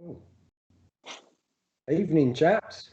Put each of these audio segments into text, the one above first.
Ooh. Evening, chaps.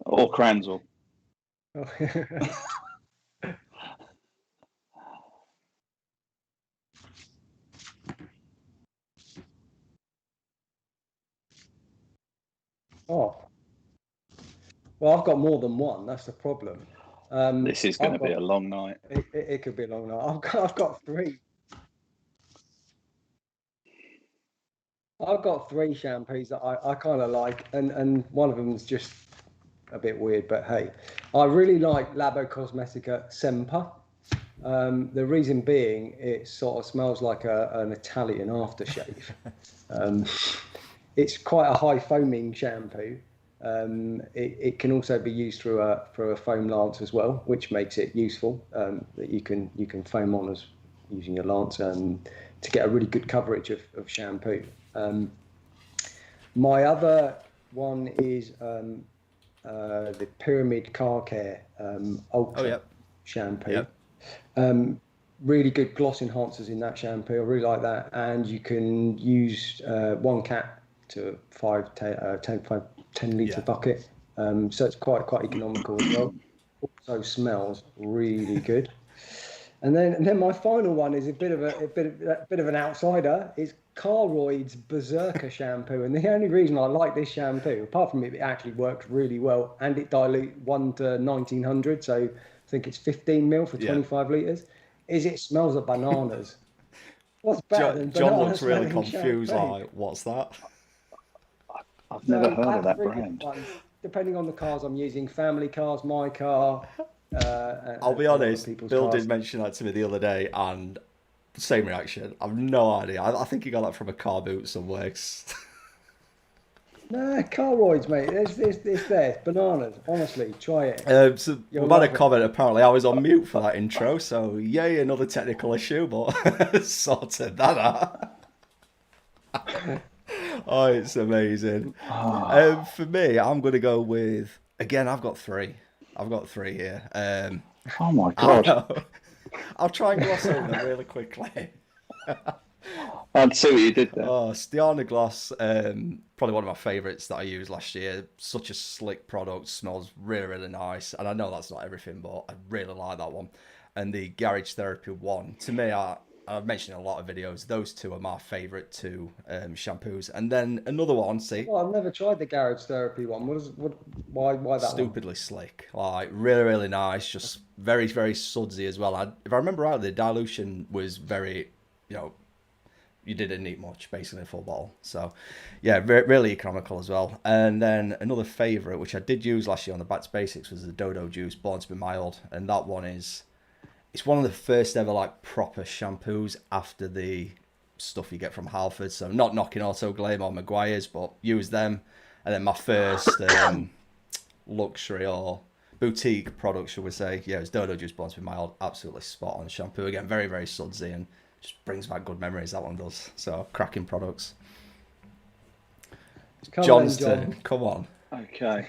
Or Cransel. Oh, well, I've got more than one. That's the problem. This is going to be a long night. It could be a long night. I've got three. I've got three shampoos that I kind of like, and one of them is just a bit weird, but hey, I really like Labo Cosmetica Semper. The reason being, it sort of smells like an Italian aftershave. It's quite a high foaming shampoo. It can also be used through a foam lance as well, which makes it useful that you can foam on as using your lance to get a really good coverage of shampoo. My other one is the Pyramid Car Care Ultra shampoo. Yep. Really good gloss enhancers in that shampoo. I really like that, and you can use 1 cap to 10 litre bucket. So it's quite economical as well. Also smells really good. And then my final one is a bit of an outsider. Is Carroyd's Berserker shampoo, and the only reason I like this shampoo, apart from it actually works really well, and it dilutes 1 to 1900, so I think it's 15 ml for 25 litres, is it smells of bananas. What's better than John looks really confused. Shampoo? Like, what's that? I've never heard of that brand. Depending on the cars I'm using, family cars, my car. I'll be honest, Bill did mention that to me the other day, and same reaction. I've no idea. I think he got that from a car boot somewhere. Nah, Carroyd's, mate. It's there. Bananas. Honestly, try it. So we had a comment. Apparently, I was on mute for that intro. So yay, another technical issue, but sorted that out. Oh, it's amazing. For me, I'm going to go with, again, I've got three here. Oh my God. I'll try and gloss over them really quickly. I'd see what you did there. Oh, Stiana Gloss, probably one of my favourites that I used last year. Such a slick product, smells really, really nice. And I know that's not everything, but I really like that one. And the Garage Therapy one, to me, I've mentioned in a lot of videos, those two are my favourite two shampoos. And then another one, Well, I've never tried the Garage Therapy one. Why that Stupidly slick. Like, really, really nice. Just very, very sudsy as well. If I remember right, the dilution was very, you didn't need much, basically, a full bottle. So, yeah, really economical as well. And then another favourite, which I did use last year on the Back to Basics, was the Dodo Juice Born to be Mild. And that one it's one of the first ever like proper shampoos after the stuff you get from Halford. So not knocking Auto Glam or Maguire's, but use them. And then my first luxury or boutique product, shall we say, it's Dodo Juice Born to be Mild. Absolutely spot on shampoo. Again, very, very sudsy and just brings back good memories, that one does. So cracking products. John's turn. Come on. Okay.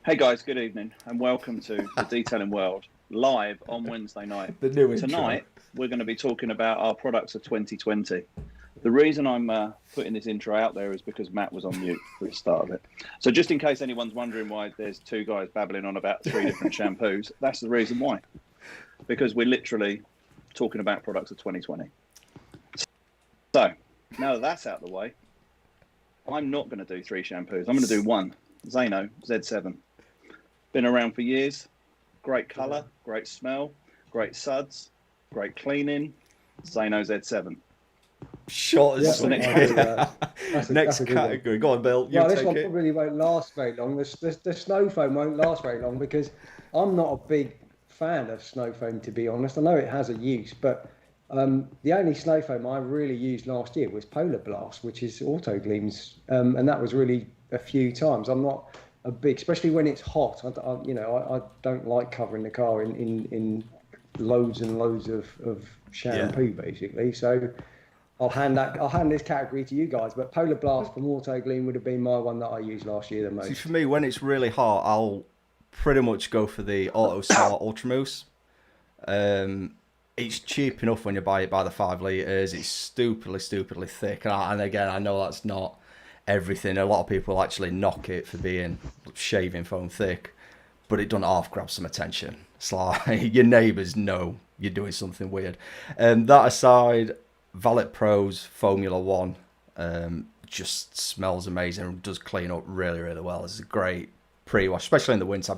Hey guys, good evening and welcome to the Detailing World. Live on Wednesday night. Tonight, we're going to be talking about our products of 2020. The reason I'm putting this intro out there is because Matt was on mute for the start of it. So just in case anyone's wondering why there's two guys babbling on about 3 different shampoos, that's the reason why. Because we're literally talking about products of 2020. So now that that's out of the way, I'm not going to do 3 shampoos. I'm going to do one. Zano Z7. Been around for years. Great colour, great smell, great suds, great cleaning. Zano Z7. Short as sweet. Next category. Go on, Bill. This one probably won't last very long. The snow foam won't last very long because I'm not a big fan of snow foam, to be honest. I know it has a use, but The only snow foam I really used last year was Polar Blast, which is Auto Gleam's, and that was really a few times. I'm not a big, especially when it's hot. I don't like covering the car in loads and loads of shampoo, basically. So I'll hand this category to you guys. But Polar Blast from Auto Gleam would have been my one that I used last year the most. See, for me, when it's really hot, I'll pretty much go for the Auto Smart Ultra Mousse. It's cheap enough when you buy it by the 5 litres. It's stupidly thick. And again, I know that's not everything. A lot of people actually knock it for being shaving foam thick, but it doesn't half grab some attention. It's like your neighbours know you're doing something weird. That aside, Valet Pro's Formula One just smells amazing and does clean up really, really well. It's a great pre-wash, especially in the winter.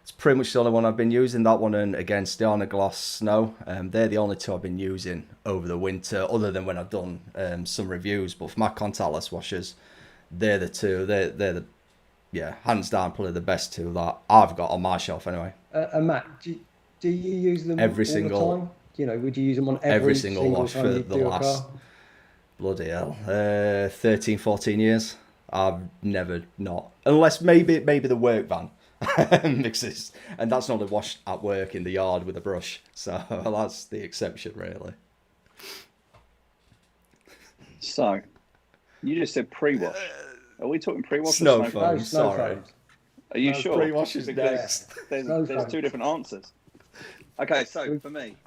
It's pretty much the only one I've been using, that one and again Stiana Gloss Snow. They're the only two I've been using over the winter, other than when I've done some reviews. But for my contactless washers, they're the two. They're the, hands down, probably the best two that I've got on my shelf anyway. Matt, do you use them every all single the time? You know, would you use them on every single wash for the last, bloody hell, 13, 14 years? I've never not. Unless maybe the work van. Mixes, and that's not a wash at work in the yard with a brush, so that's the exception, really. So you just said pre-wash. Are we talking pre-wash? Snow foam, sorry. Are you sure? Pre-wash is next. There's two different answers. Okay, so for me,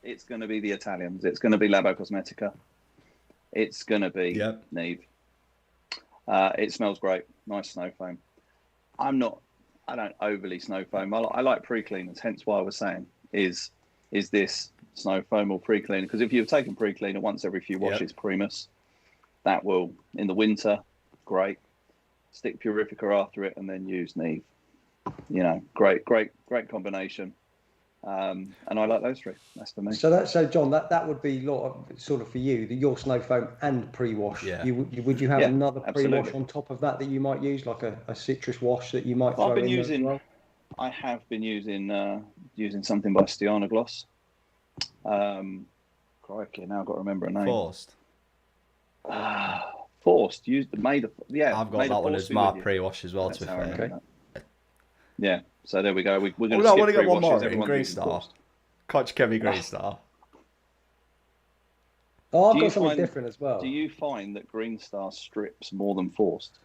it's going to be the Italians. It's going to be Labo Cosmetica. It's going to be Neve. It smells great. Nice snow foam. I don't overly snow foam. I like pre-cleaners, hence why I was saying, is this snow foam or pre-cleaner? Because if you've taken pre-cleaner once every few washes, Primus, that will, in the winter, great. Stick Purifica after it and then use Neve. You know, great combination. And I like those three. That's for me. So John, that would be sort of for you, your snow foam and pre-wash. Yeah. Would you have another pre-wash absolutely. on top of that you might use, like a citrus wash that you might throw in as well? I have been using something by Stiana Gloss. Crikey, now I've got to remember a name. Forced. Forced. I've got that one as my pre-wash as well. That's to be fair. fair. Yeah. So there we go. We're going I to want to get one more in Green Green Star. Koch Kevy Green Star. Oh, I've got something different as well. Do you find that Green Star strips more than Forced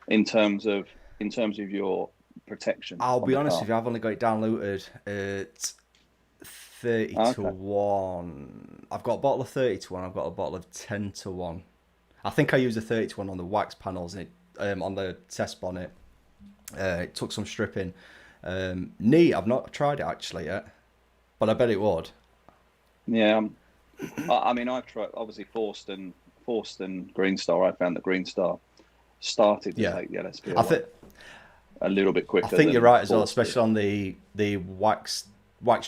in terms of your protection? I'll be honest with you, I've only got it downloaded at 30 to 1. I've got a bottle of 30 to 1. I've got a bottle of 10 to 1. I think I used the 30 to 1 on the wax panels and on the test bonnet. It took some stripping. Neat, I've not tried it actually yet, but I bet it would. Yeah, I mean, I've tried obviously Forced and Green Star. I found that Green Star started to take the LSP away a little bit quicker. I think you're right as well, especially on the wax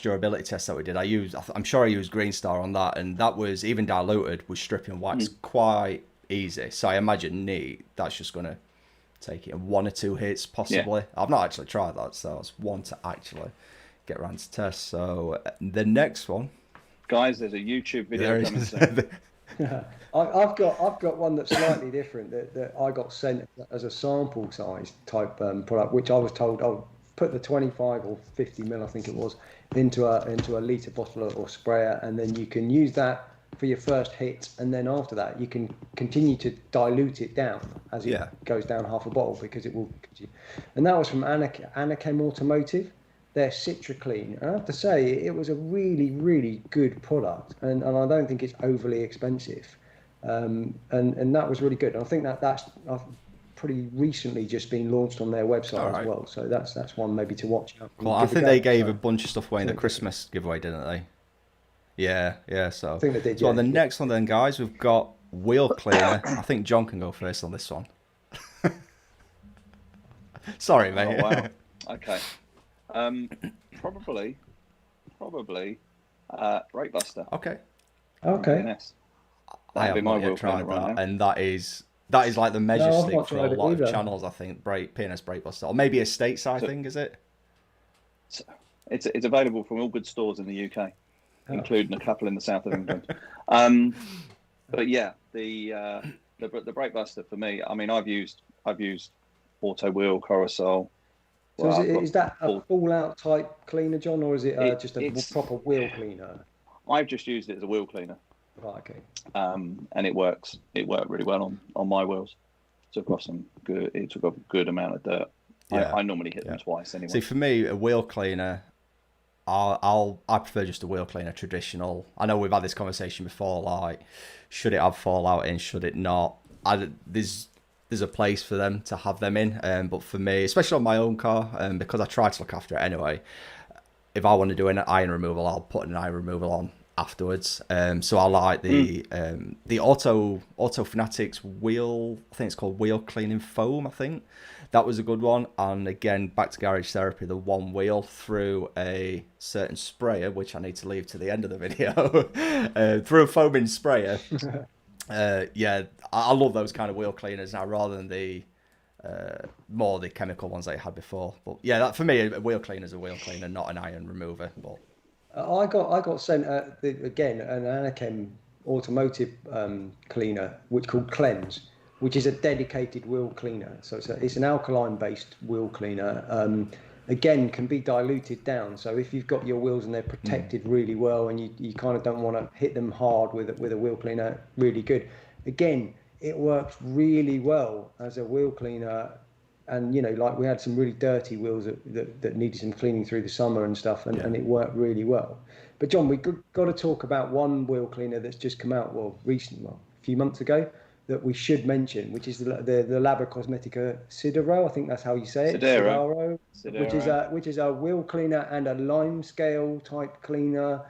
durability test that we did. I'm sure I used Green Star on that, and that was even diluted was stripping wax quite easy. So I imagine Neat, that's just gonna take it in 1 or 2 hits possibly. I've not actually tried that, so it's one to actually get around to test. So the next one, guys, there's a YouTube video coming soon. I've got one that's slightly different that I got sent as a sample size type product, which I was told I'll put the 25 or 50 ml, I think it was, into a litre bottle or sprayer, and then you can use that for your first hit, and then after that you can continue to dilute it down as it goes down half a bottle, because it will. And that was from Anachem Automotive. Their CitraClean. I have to say it was a really, really good product, and I don't think it's overly expensive, and that was really good. And I think that's pretty recently just been launched on their website as well. So that's one maybe to watch out. Well, I think they gave a bunch of stuff away in the Christmas giveaway, didn't they? Yeah. So I think they did. So on the next one, then, guys, we've got wheel cleaner. I think John can go first on this one. Sorry, mate. Oh, wow. Okay. Probably Brake Buster. Okay. I have not yet tried that, and that is like the measure stick for a lot of channels. I think PNS Brake Buster, or maybe a stateside thing, is it? It's available from all good stores in the UK. including a couple in the south of England. But yeah, the brake buster for me. I mean, I've used Auto Wheel, Corosol. So is that a fallout type cleaner, John, or is it just a proper wheel cleaner? I've just used it as a wheel cleaner. Right, okay. And it works. It worked really well on my wheels. Took off a good amount of dirt. Yeah. I normally hit them twice anyway. See, for me, a wheel cleaner, I prefer just a wheel cleaner, traditional. I know we've had this conversation before, like, should it have fallout in, should it not? There's a place for them to have them in, but for me, especially on my own car, because I try to look after it anyway, if I want to do an iron removal, I'll put an iron removal on afterwards. So I like the Auto Fanatics wheel, I think it's called wheel cleaning foam, I think. That was a good one. And again, back to garage therapy, the one wheel through a certain sprayer, which I need to leave to the end of the video, through a foaming sprayer. I love those kind of wheel cleaners now, rather than the more the chemical ones I had before. But yeah, that for me, a wheel cleaner is a wheel cleaner, not an iron remover. But I got sent again an Anakem automotive cleaner, which called Cleanse, which is a dedicated wheel cleaner. So it's an alkaline based wheel cleaner. Again, can be diluted down. So if you've got your wheels and they're protected really well, and you kind of don't want to hit them hard with a wheel cleaner, really good. Again, it works really well as a wheel cleaner. And, you know, like we had some really dirty wheels that needed some cleaning through the summer and stuff, and it worked really well. But John, we've got to talk about one wheel cleaner that's just come out, a few months ago, that we should mention, which is the Labo Cosmetica Sidero. I think that's how you say it. Sidero. Which is a wheel cleaner and a lime scale type cleaner,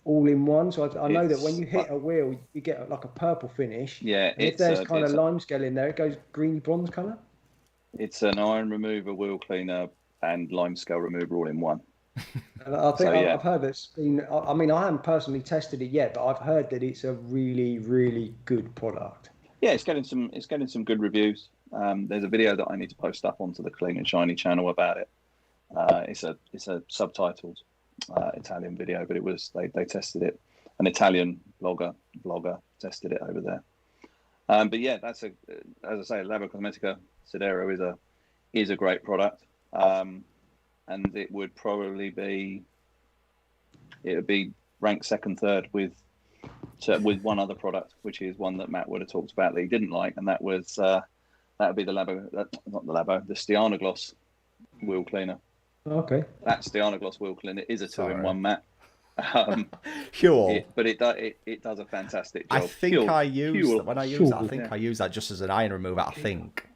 all in one. So I know that when you hit a wheel, you get like a purple finish. Yeah. And if there's kind of lime scale in there, it goes greeny bronze colour. It's an iron remover, wheel cleaner, and lime scale remover all in one. And I think I've heard it's been. I mean, I haven't personally tested it yet, but I've heard that it's a really, really good product. Yeah, it's getting some good reviews. There's a video that I need to post up onto the Clean and Shiny channel about it. It's a subtitled Italian video, but they tested it. An Italian blogger tested it over there. But yeah, as I say, Labo Cosmetica Sidero is a great product, and it would probably be ranked second, third with one other product, which is one that Matt would have talked about that he didn't like, and that would be the Stianogloss wheel cleaner. Okay. That Stianogloss wheel cleaner is a 2-in-1, Matt. Sure. But it does a fantastic job. I think I use that just as an iron remover, I think.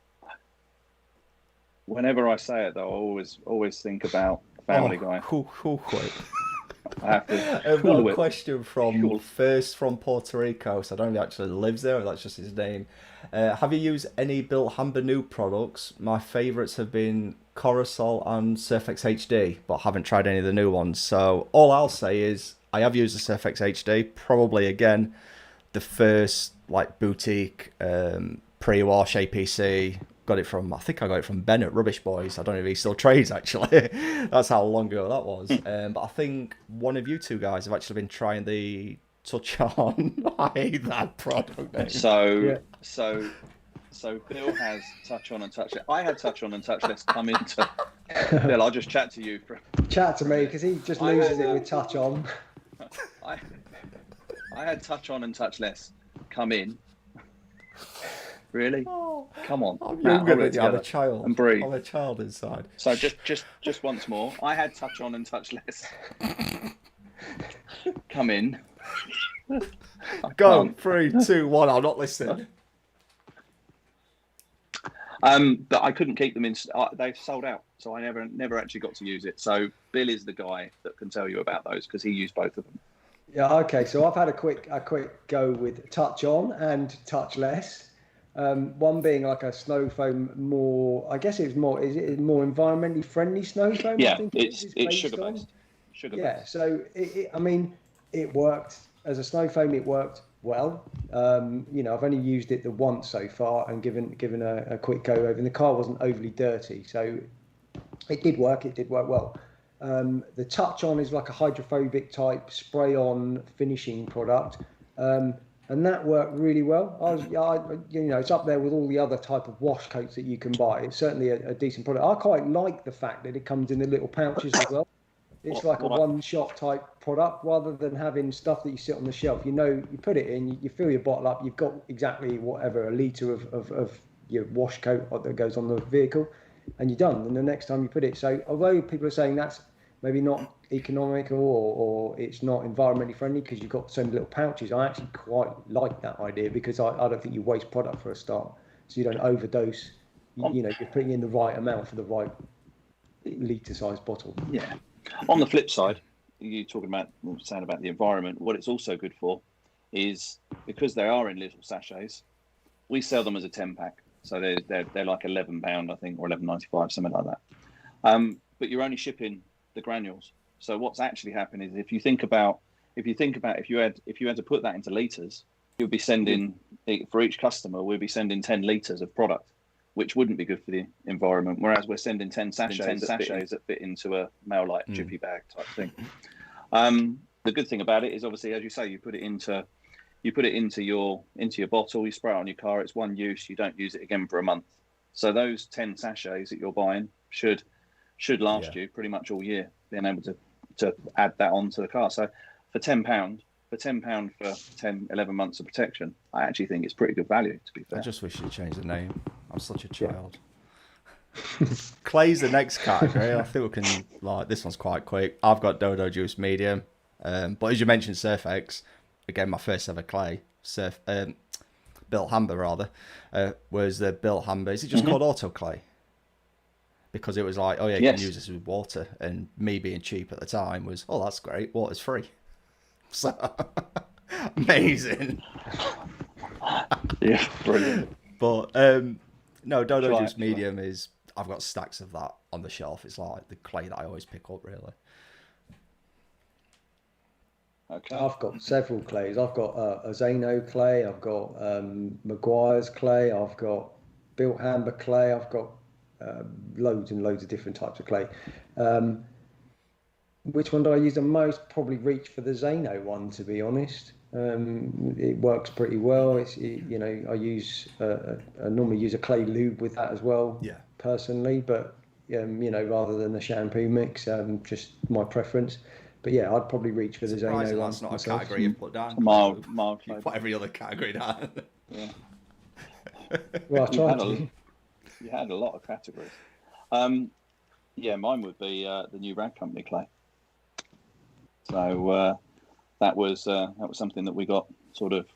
Whenever I say it, though, I always think about Family Guy. I've got a question from Puerto Rico, so I don't know if he actually lives there, or that's just his name. Have you used any Bill Hamber products? My favourites have been Corosol and Surfex HD, but haven't tried any of the new ones. So all I'll say is I have used the Surfex HD, probably again the first like boutique pre-wash APC. I think I got it from Ben at Rubbish Boys. I don't know if he still trades, actually. That's how long ago that was. But I think one of you two guys have actually been trying the Touch On. I hate that product name. So Bill has Touch On and Touchless. I had Touch On and Touchless come into... Bill, I'll just chat to you. Chat to me, because he just loses it with Touch On. I had Touch On and Touchless come in. Really? Oh, come on. I'm younger than you. I'm a child. And breathe. I'm a child inside. So just once more. I had Touch On and Touchless. Come in. Go. 3, 2, 1. I'm not listening. But I couldn't keep them in. They've sold out, so I never actually got to use it. So Bill is the guy that can tell you about those because he used both of them. Yeah. Okay. So I've had a quick go with Touch On and Touchless. One being like a snow foam, more. I guess it's more. Is it more environmentally friendly snow foam? Yeah, I think it's sugar based. Yeah. So it worked as a snow foam. It worked well. I've only used it the once so far and given a quick go over. And the car wasn't overly dirty, so it did work. It did work well. The Touch On is like a hydrophobic type spray-on finishing product, and that worked really well. It's up there with all the other type of wash coats that you can buy. It's certainly a decent product. I quite like the fact that it comes in the little pouches as well. It's like a one-shot type product rather than having stuff that you sit on the shelf. You put it in, you fill your bottle up, you've got exactly whatever, a litre of your wash coat that goes on the vehicle, and you're done. And the next time you put it. So although people are saying that's maybe not economical or it's not environmentally friendly because you've got so many little pouches, I actually quite like that idea because I don't think you waste product for a start. So you don't overdose. You're putting in the right amount for the right litre-sized bottle. Yeah. On the flip side, you're saying about the environment. What it's also good for is because they are in little sachets, we sell them as a 10-pack. So they're like £11, I think, or £11.95, something like that. But you're only shipping the granules. So what's actually happening is if you had to put that into litres, you'd be sending for each customer, we'd be sending 10 litres of product, which wouldn't be good for the environment. Whereas we're sending 10 sachets that fit into a Mail-Lite jiffy bag type thing. The good thing about it is obviously, as you say, you put it into your bottle, you spray it on your car. It's one use. You don't use it again for a month. So those 10 sachets that you're buying should last you pretty much all year. Being able to add that onto the car. So for £10. For £10 for 11 months of protection, I actually think it's pretty good value, to be fair. I just wish you'd change the name. I'm such a child. Clay's the next category. I think we can, this one's quite quick. I've got Dodo Juice Medium. But as you mentioned, Surf X, again, my first ever clay, Built Hamber rather, was the Built Hamber. Is it just called Auto Clay? Because it was like, you can use this with water. And me being cheap at the time was, that's great, water's free. So amazing. Yeah, brilliant. But no, Dodo Juice Medium is, I've got stacks of that on the shelf. It's like the clay that I always pick up, really. Okay. I've got several clays. I've got a Zano clay. I've got Maguire's clay. I've got Built Hamber clay. I've got loads and loads of different types of clay. Which one do I use the most? Probably reach for the Zano one, to be honest. It works pretty well. I normally use a clay lube with that as well. Yeah. Personally, but rather than the shampoo mix, just my preference. But yeah, I'd probably reach for the Zano one. That's not myself. A category you put down. Mild. You put every other category down. Yeah. Well, I tried to. You had a lot of categories. Mine would be the new Rag Company clay. So that was something that we got sort of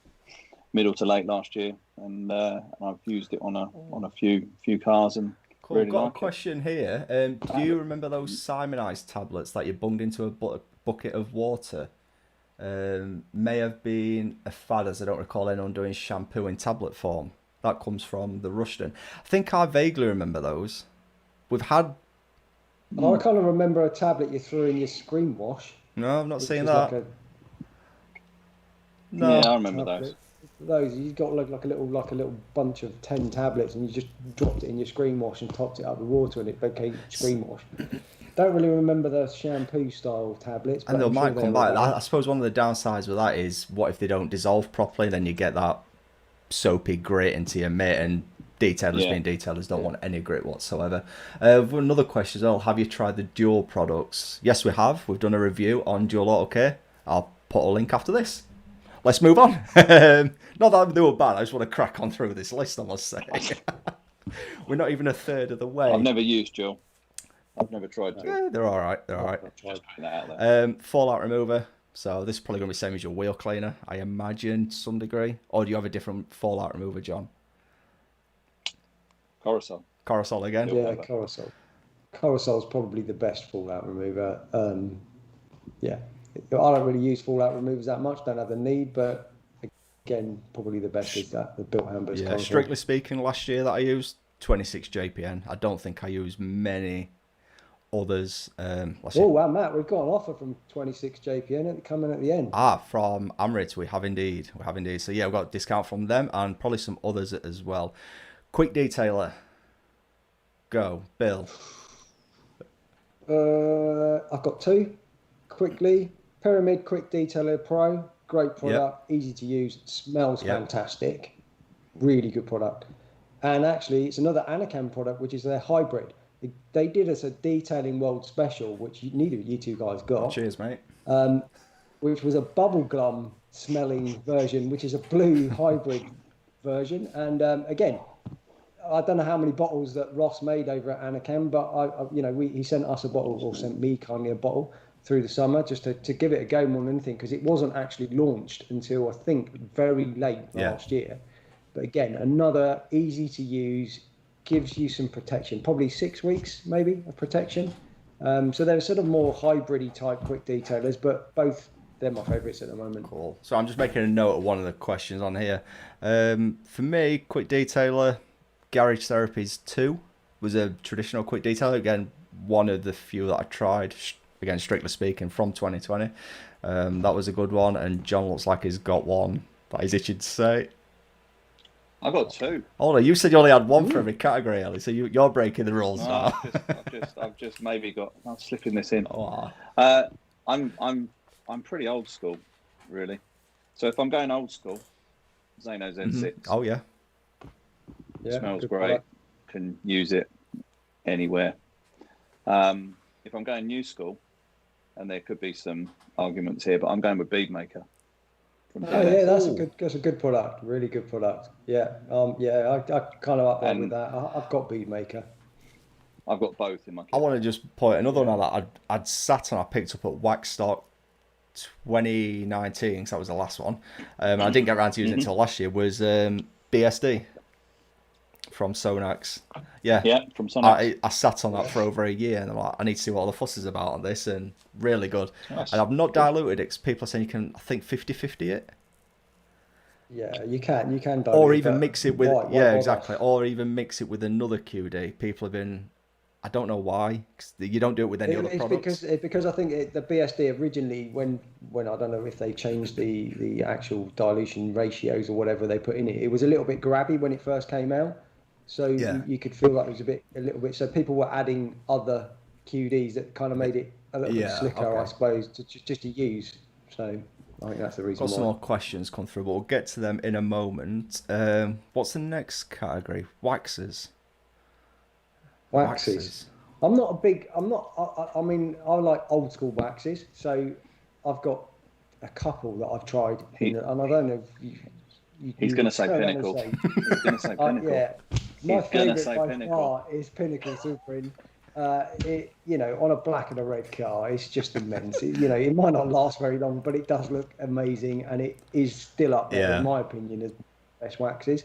middle to late last year, and I've used it on a few cars and. Cool. Really I've got a question here. Do you remember those Simonized tablets that you bunged into a bucket of water? May have been a fad, as I don't recall anyone doing shampoo in tablet form. That comes from the Rushton. I think I vaguely remember those. We've had. I kind of remember a tablet you threw in your screen wash. No, I've not seen that. No, yeah, I remember those. Those you got like a little bunch of 10 tablets, and you just dropped it in your screen wash and topped it up with water, and it became screen wash. Don't really remember the shampoo style tablets. And they might come back. I suppose one of the downsides with that is, what if they don't dissolve properly? Then you get that soapy grit into your mitt, and detailers being detailers don't want any grit whatsoever. Another question as well: have you tried the Dual products? Yes, we have. We've done a review on Dual Auto Care. I'll put a link after this. Let's move on. Not that they were bad. I just want to crack on through this list, I must say. We're not even a third of the way. I've never used Dual. I've never tried to. Yeah, they're all right. They're all right. Just putting that out there. Fallout remover. So this is probably going to be the same as your wheel cleaner, I imagine, to some degree. Or do you have a different fallout remover, John? Coruscant. Coruscant again? Yeah, Coruscant. Coruscant's probably the best fallout remover. Yeah. I don't really use fallout removers that much. Don't have the need, but again, probably the best is that the Built Hamber. Yeah, strictly speaking, last year that I used 26 JPN. I don't think I used many others. Oh wow, Matt, we've got an offer from 26 JPN coming at the end. From Amrit, we have indeed. So yeah, we've got a discount from them and probably some others as well. Quick detailer. Go, Bill. I've got two. Quickly, Pyramid Quick Detailer Pro. Great product, easy to use, smells fantastic. Really good product. And actually, it's another Anacam product, which is their hybrid. They did us a Detailing World special, which neither of you two guys got. Oh, cheers, mate. Which was a bubblegum smelling version, which is a blue hybrid version. And again, I don't know how many bottles that Ross made over at Anacam, but he sent us a bottle, or sent me kindly a bottle through the summer, just to give it a go more than anything, because it wasn't actually launched until I think very late last year. But again, another easy to use, gives you some protection, probably 6 weeks maybe of protection. So they're sort of more hybrid-y type quick detailers, but both, they're my favourites at the moment. Cool. So I'm just making a note of one of the questions on here. For me, quick detailer, Garage Therapies 2 was a traditional quick detailer. Again, one of the few that I tried, again, strictly speaking, from 2020. That was a good one, and John looks like he's got one that he's itching to say. I got two. Oh, you said you only had one for every category, Ellie, so you're breaking the rules now. I've just maybe got. I'm slipping this in. Oh. I'm pretty old school, really. So if I'm going old school, Zano Z6. Oh yeah. Smells great. Product. Can use it anywhere. If I'm going new school, and there could be some arguments here, but I'm going with Bead Maker. That's a good product. Really good product. Yeah. I kind of up there with that. I've got Bead Maker. I've got both in my kit. I want to just point another one out that I'd sat and I picked up at Wax Stock 2019, because that was the last one. I didn't get around to using it until last year. Was BSD from Sonax. Yeah, from Sonax. I sat on that for over a year, and I'm like, I need to see what all the fuss is about on this, and really good. Nice. And I've not diluted it, because people are saying you can, I think, 50-50 it. Yeah, you can dilute, or even mix it with exactly, or even mix it with another QD. People have been, I don't know why, 'cause you don't do it with any other products. Because I think the BSD originally, when I don't know if they changed the actual dilution ratios or whatever they put in it, it was a little bit grabby when it first came out. So you could feel like it was a little bit. So people were adding other QDs that kind of made it a little bit slicker, I suppose, just to use. So I think that's the reason. Got some more questions come through, but we'll get to them in a moment. What's the next category? Waxes. I'm not a big. I mean, I like old school waxes. So I've got a couple that I've tried, and I don't know if he's going to say Pinnacle. He's going to say Pinnacle. My favourite by far is Pinnacle Supreme. On a black and a red car, it's just immense. It might not last very long, but it does look amazing, and it is still up there, in my opinion, as best waxes.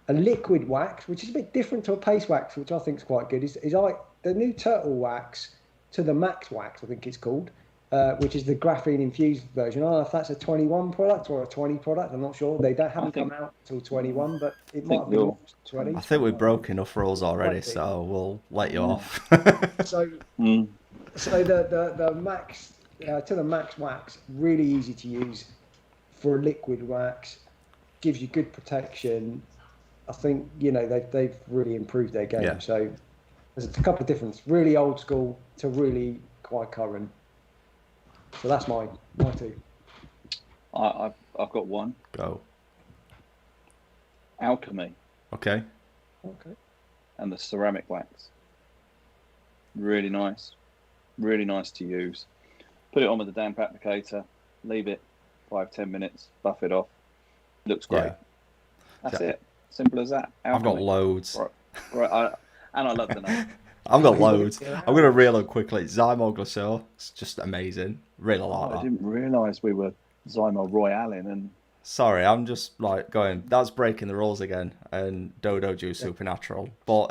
A liquid wax, which is a bit different to a paste wax, which I think is quite good, is like the new Turtle Wax to the Max Wax, I think it's called, which is the graphene infused version. I don't know if that's a 21 product or a 20 product. I'm not sure. They haven't come out until 21, but it might be 20. I think we've broken enough rules already, so we'll let you off. So the Max to the Max Wax, really easy to use for a liquid wax, gives you good protection. I think they've really improved their game. So there's a couple of differences, really old school to really quite current. So that's my two. I've got one. Go. Alchemy. Okay. And the ceramic wax. Really nice to use. Put it on with the damp applicator. Leave it 5-10 minutes. Buff it off. Looks great. Yeah. That's it. Simple as that. Alchemy. I've got loads. Right. I love the name. I've got loads. I'm going to reel them quickly. Zymo Glaceur. It's just amazing. Really like that. I didn't realise we were Zymo Royale and... Sorry, I'm just going, that's breaking the rules again. And Dodo Juice Supernatural. But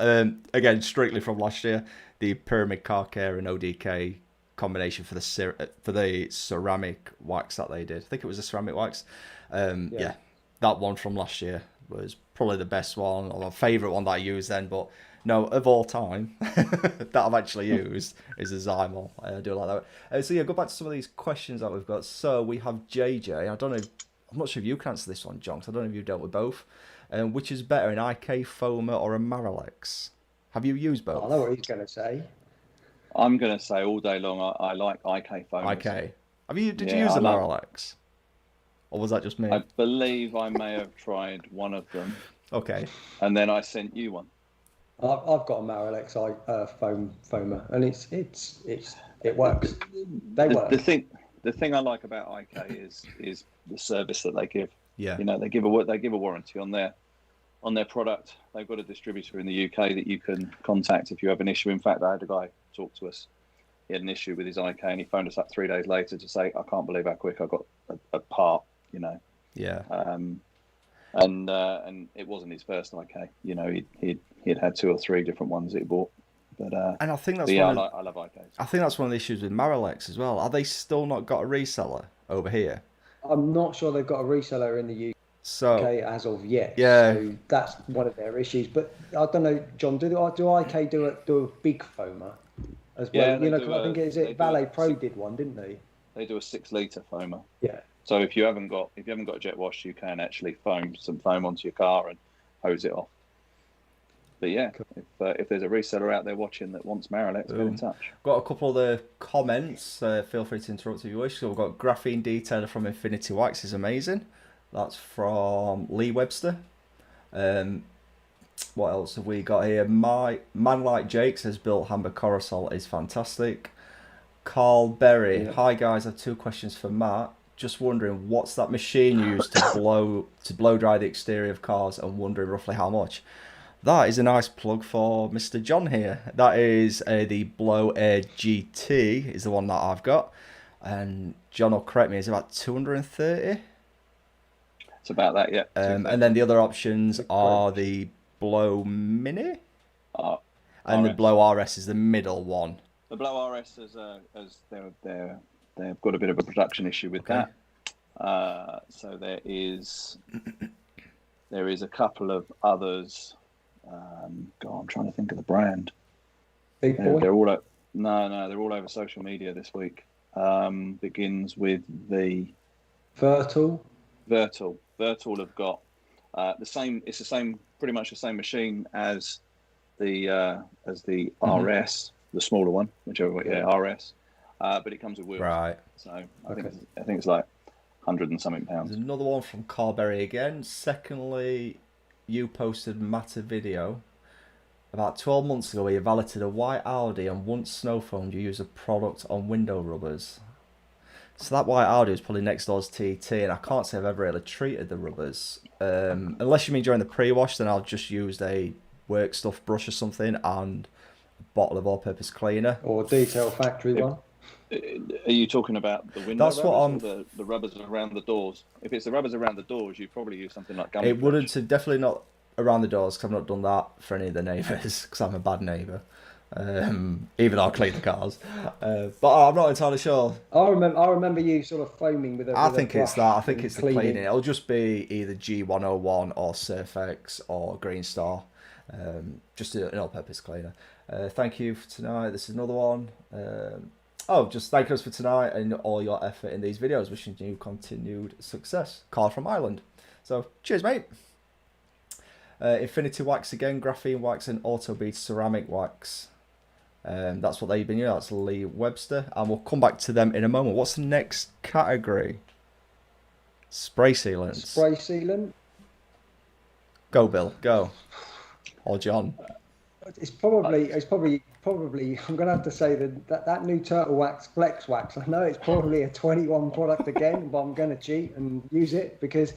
again, strictly from last year, the Pyramid Car Care and ODK combination for the ceramic wax that they did. I think it was a ceramic wax. That one from last year was probably the best one, or my favourite one that I used then. But no, of all time that I've actually used is a Zymo. I do like that. So go back to some of these questions that we've got. So we have JJ. I'm not sure if you can answer this one, John, because I don't know if you've dealt with both. Which is better, an IK Foamer or a Maralex? Have you used both? I know what he's going to say. I'm going to say all day long, I like IK foamers. IK. Did you use the Maralex? Or was that just me? I believe I may have tried one of them. Okay. And then I sent you one. I've got a Maralex foamer, and it works. They work. The thing I like about IK is the service that they give. Yeah. You know, they give a warranty on their product. They've got a distributor in the UK that you can contact if you have an issue. In fact, I had a guy talk to us. He had an issue with his IK, and he phoned us up 3 days later to say, "I can't believe how quick I got a part." You know. Yeah. And it wasn't his first IK. You know, he'd had 2 or 3 different ones that he bought. But and I think that's I love IKs. I think that's one of the issues with Maralex as well. Are they still not got a reseller over here? I'm not sure they've got a reseller in the UK as of yet. Yeah. So that's one of their issues. But I don't know, John. Do IK do a big foamer as well? Yeah, I think Valet Pro did one, didn't they? They do a 6-litre foamer. Yeah. So if you haven't got a jet wash, you can actually foam some foam onto your car and hose it off. But yeah, cool. If there's a reseller out there watching that wants Maralex, get in touch. Got a couple of the comments. Feel free to interrupt if you wish. So we've got graphene detailer from Infinity Wax is amazing. That's from Lee Webster. What else have we got here? My Man Like Jake says built Hamburg Corosol is fantastic. Carl Berry. Yeah. Hi guys, I have 2 questions for Matt. Just wondering, what's that machine used to blow dry the exterior of cars, and wondering roughly how much? That is a nice plug for Mr. John here. That is the Blow Air GT is the one that I've got, and John will correct me, it's about 230. It's about that, yeah. And then the other options are the Blow Mini, and the Blow RS is the middle one. The Blow RS they've got a bit of a production issue with that. So there is a couple of others. I'm trying to think of the brand. They're all they're all over social media this week. Begins with the Vertal. Vertal have got the same. It's the same, pretty much the same machine as the RS, the smaller one, whichever way. Yeah, RS. But it comes with wheels. Right. So I think it's like 100 and something pounds. There's another one from Carberry again. Secondly, you posted Matt a video about 12 months ago where you valeted a white Audi, and once snow foamed you used a product on window rubbers. So that white Audi was probably next door's TT, and I can't say I've ever really treated the rubbers. Unless you mean during the pre-wash, then I'll just use a work stuff brush or something and a bottle of all-purpose cleaner. Or Detail Factory one. Are you talking about the window rubbers or the rubbers around the doors? If it's the rubbers around the doors, you'd probably use something like gum. It wouldn't, definitely not around the doors, because I've not done that for any of the neighbours, because I'm a bad neighbour. Even though I clean the cars, but I'm not entirely sure. I remember you sort of foaming with a. I think it's that. I think it's the cleaning. It'll just be either G101 or Surfex or Green Star, just an all-purpose cleaner. Thank you for tonight. This is another one. Just thank us for tonight and all your effort in these videos. Wishing you continued success. Carl from Ireland. So cheers, mate. Infinity Wax again, graphene wax and auto bead ceramic wax. That's what they've been using. That's Lee Webster, and we'll come back to them in a moment. What's the next category? Spray sealants. Spray sealant. Go, Bill. Go. Or John. It's probably. I'm gonna have to say that new Turtle Wax Flex Wax. I know it's probably a 21 product again, but I'm gonna cheat and use it because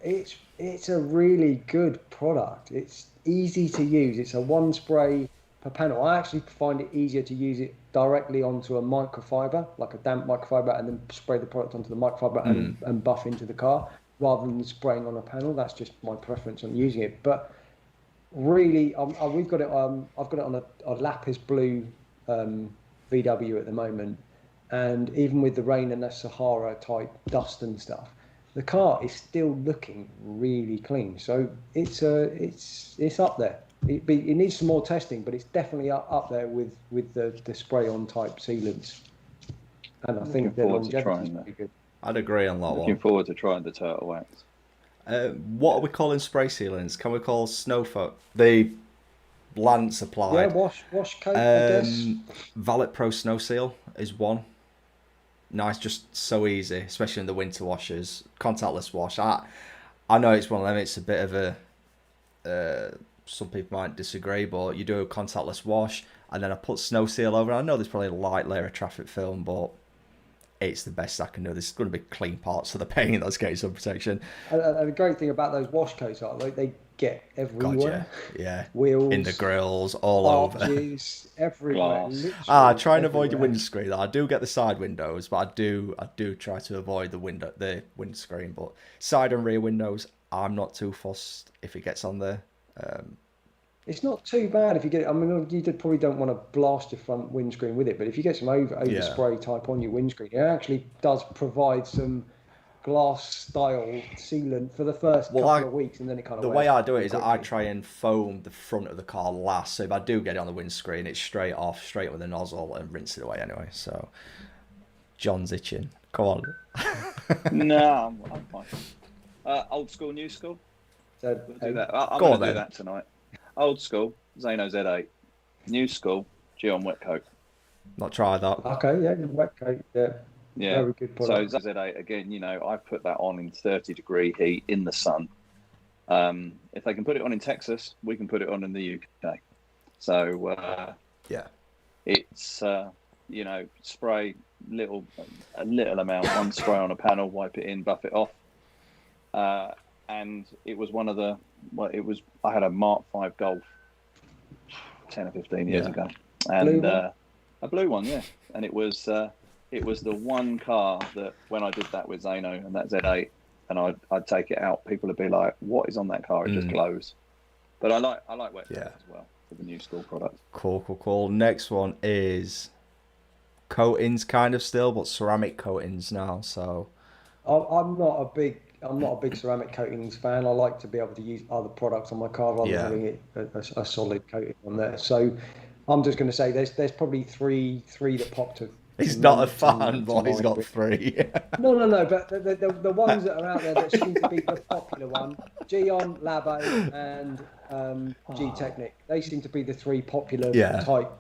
it's a really good product. It's easy to use. It's a one spray per panel. I actually find it easier to use it directly onto a microfiber, like a damp microfiber, and then spray the product onto the microfiber and buff into the car, rather than spraying on a panel. That's just my preference on using it. But really, we've got it. I've got it on a lapis blue VW at the moment, and even with the rain and the Sahara type dust and stuff, the car is still looking really clean. So it's up there. It needs some more testing, but it's definitely up there with the spray-on type sealants. And I think the longevity is pretty good. I'd agree on that one. Looking forward to trying the Turtle Wax. What are we calling spray sealants? Can we call the Lance applied. Yeah, wash coat, I guess. Valet Pro Snow Seal is one. Nice, just so easy, especially in the winter washes. Contactless wash. I know it's one of them. It's a bit of a. Some people might disagree, but you do a contactless wash, and then I put Snow Seal over. I know there's probably a light layer of traffic film, but it's the best I can do. There's going to be clean parts of the paint that's getting some protection. And the great thing about those wash coats are they get everywhere. God, yeah. Wheels, in the grills, all arches, over. Everywhere. Try and avoid the windscreen. I do get the side windows, but I do try to avoid the windscreen. But side and rear windows, I'm not too fussed if it gets on there. It's not too bad if you get. I mean, you probably don't want to blast your front windscreen with it, but if you get some overspray type on your windscreen, it actually does provide some glass style sealant for the first couple of weeks, and then it kind of. The way I do it is I try and foam the front of the car last, so if I do get it on the windscreen, it's straight off, straight with the nozzle, and rinse it away anyway. So, John's itching. Come on. No, I'm fine. Old school, new school. We'll do that. I'm going to do that tonight. Old school, Zano Z8. New school, Geon wet coat. Not tried that. Okay, yeah, wet coat, yeah. Yeah. Very good product. So Z8 again, I put that on in 30-degree heat in the sun. If they can put it on in Texas, we can put it on in the UK. So it's spray a little amount, one spray on a panel, wipe it in, buff it off. And it was I had a Mark V Golf 10 or 15 years ago, and a blue one, yeah. And it was the one car that when I did that with Zano and that Z8, and I'd take it out, people would be like, "What is on that car? It just glows." But I like wet as well for the new school product. Cool. Next one is coatings, kind of still, but ceramic coatings now. So I'm not a big ceramic coatings fan. I like to be able to use other products on my car rather than having a solid coating on there. So I'm just going to say there's probably three that popped. He's not a fan, but he's got three. No. But the ones that are out there that seem to be the popular one, Geon, Labo, and G-Technic. They seem to be the three popular type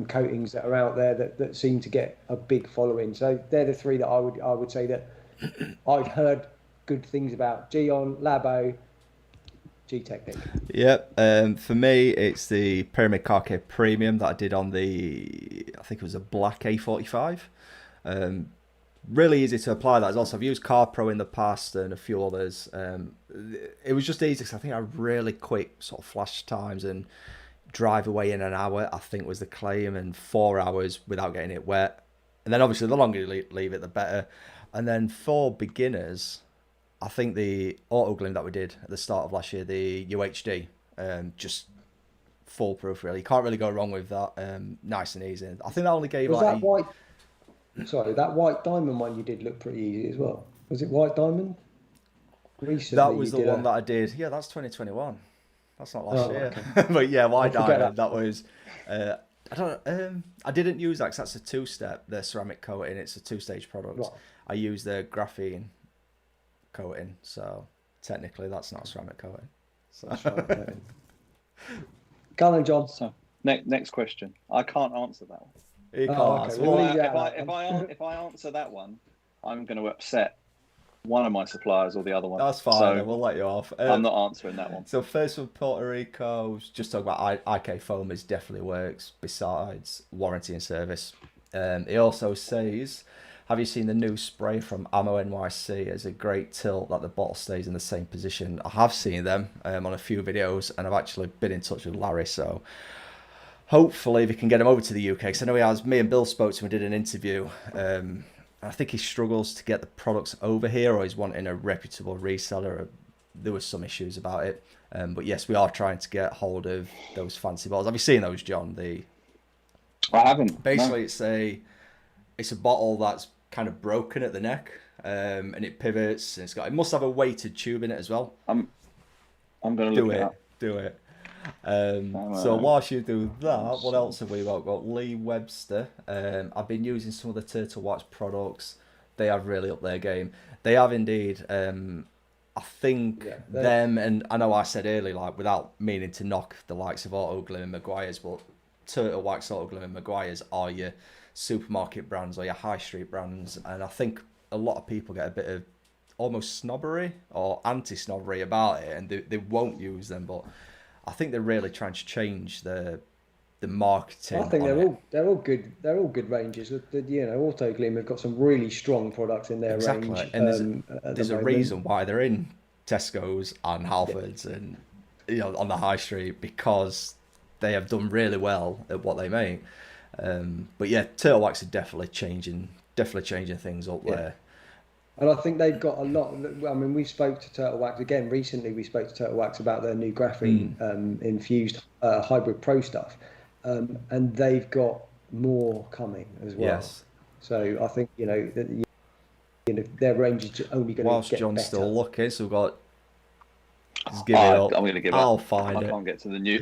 coatings that are out there that seem to get a big following. So they're the three that I would say that I've heard good things about: Geon, Labo, G-Technic. Yep. For me, it's the Pyramid Car Care Premium that I did on I think it was a black A45. Really easy to apply that as well. So I've used Car Pro in the past and a few others. It was just easy because I think I had really quick sort of flash times and drive away in an hour, I think was the claim, and 4 hours without getting it wet. And then obviously the longer you leave it, the better. And then for beginners, I think the auto glim that we did at the start of last year, the UHD, just foolproof really. You can't really go wrong with that. Nice and easy. I think that only gave that white diamond one you did look pretty easy as well. Was it white diamond? Recently, that was the one that I did. Yeah, that's 2021. That's not last year. Okay. But yeah, white diamond. That was. I didn't use that because that's a two-step. The ceramic coating. It's a two-stage product. Right. I used the graphene coating, so technically that's not a ceramic coating. So. Go on, John. So, next question. I can't answer that one. You can't. Okay. If I answer that one, I'm going to upset one of my suppliers or the other one. That's fine. So we'll let you off. I'm not answering that one. So first from Puerto Rico, just talk about IK foamers definitely works besides warranty and service. He also says, have you seen the new spray from Ammo NYC? It's a great tilt that the bottle stays in the same position. I have seen them on a few videos, and I've actually been in touch with Larry, so hopefully we can get him over to the UK. Because I know he has. Me and Bill spoke to him, we did an interview. I think he struggles to get the products over here, or he's wanting a reputable reseller. There was some issues about it. But yes, we are trying to get hold of those fancy bottles. Have you seen those, John? I haven't. Basically, no. It's a bottle that's kind of broken at the neck, and it pivots, and it must have a weighted tube in it as well. I'm going to look it up. Do it. So whilst you do that, what else have we got? We've got Lee Webster. I've been using some of the Turtle Wax products. They have really upped their game. They have indeed I think them, and I know I said earlier, like, without meaning to knock the likes of Auto Glue and Maguire's, but Turtle Wax, Auto Glue and Maguire's are your supermarket brands or your high street brands, and I think a lot of people get a bit of almost snobbery or anti-snobbery about it, and they won't use them, but I think they're really trying to change the marketing. I think they're all good ranges. Auto Gleam have got some really strong products in their range. And there's a reason why they're in Tesco's and Halfords and on the high street, because they have done really well at what they make. But yeah, Turtle Wax are definitely changing things up there. And I think they've got a lot. I mean, we spoke to Turtle Wax again recently. We spoke to Turtle Wax about their new graphene infused hybrid pro stuff. And they've got more coming as well. Yes. So I think their range is only going to get Whilst John's better. Still looking, so we've got. Just give it up. I'm going to give it. I'll find it. I can't get to the new.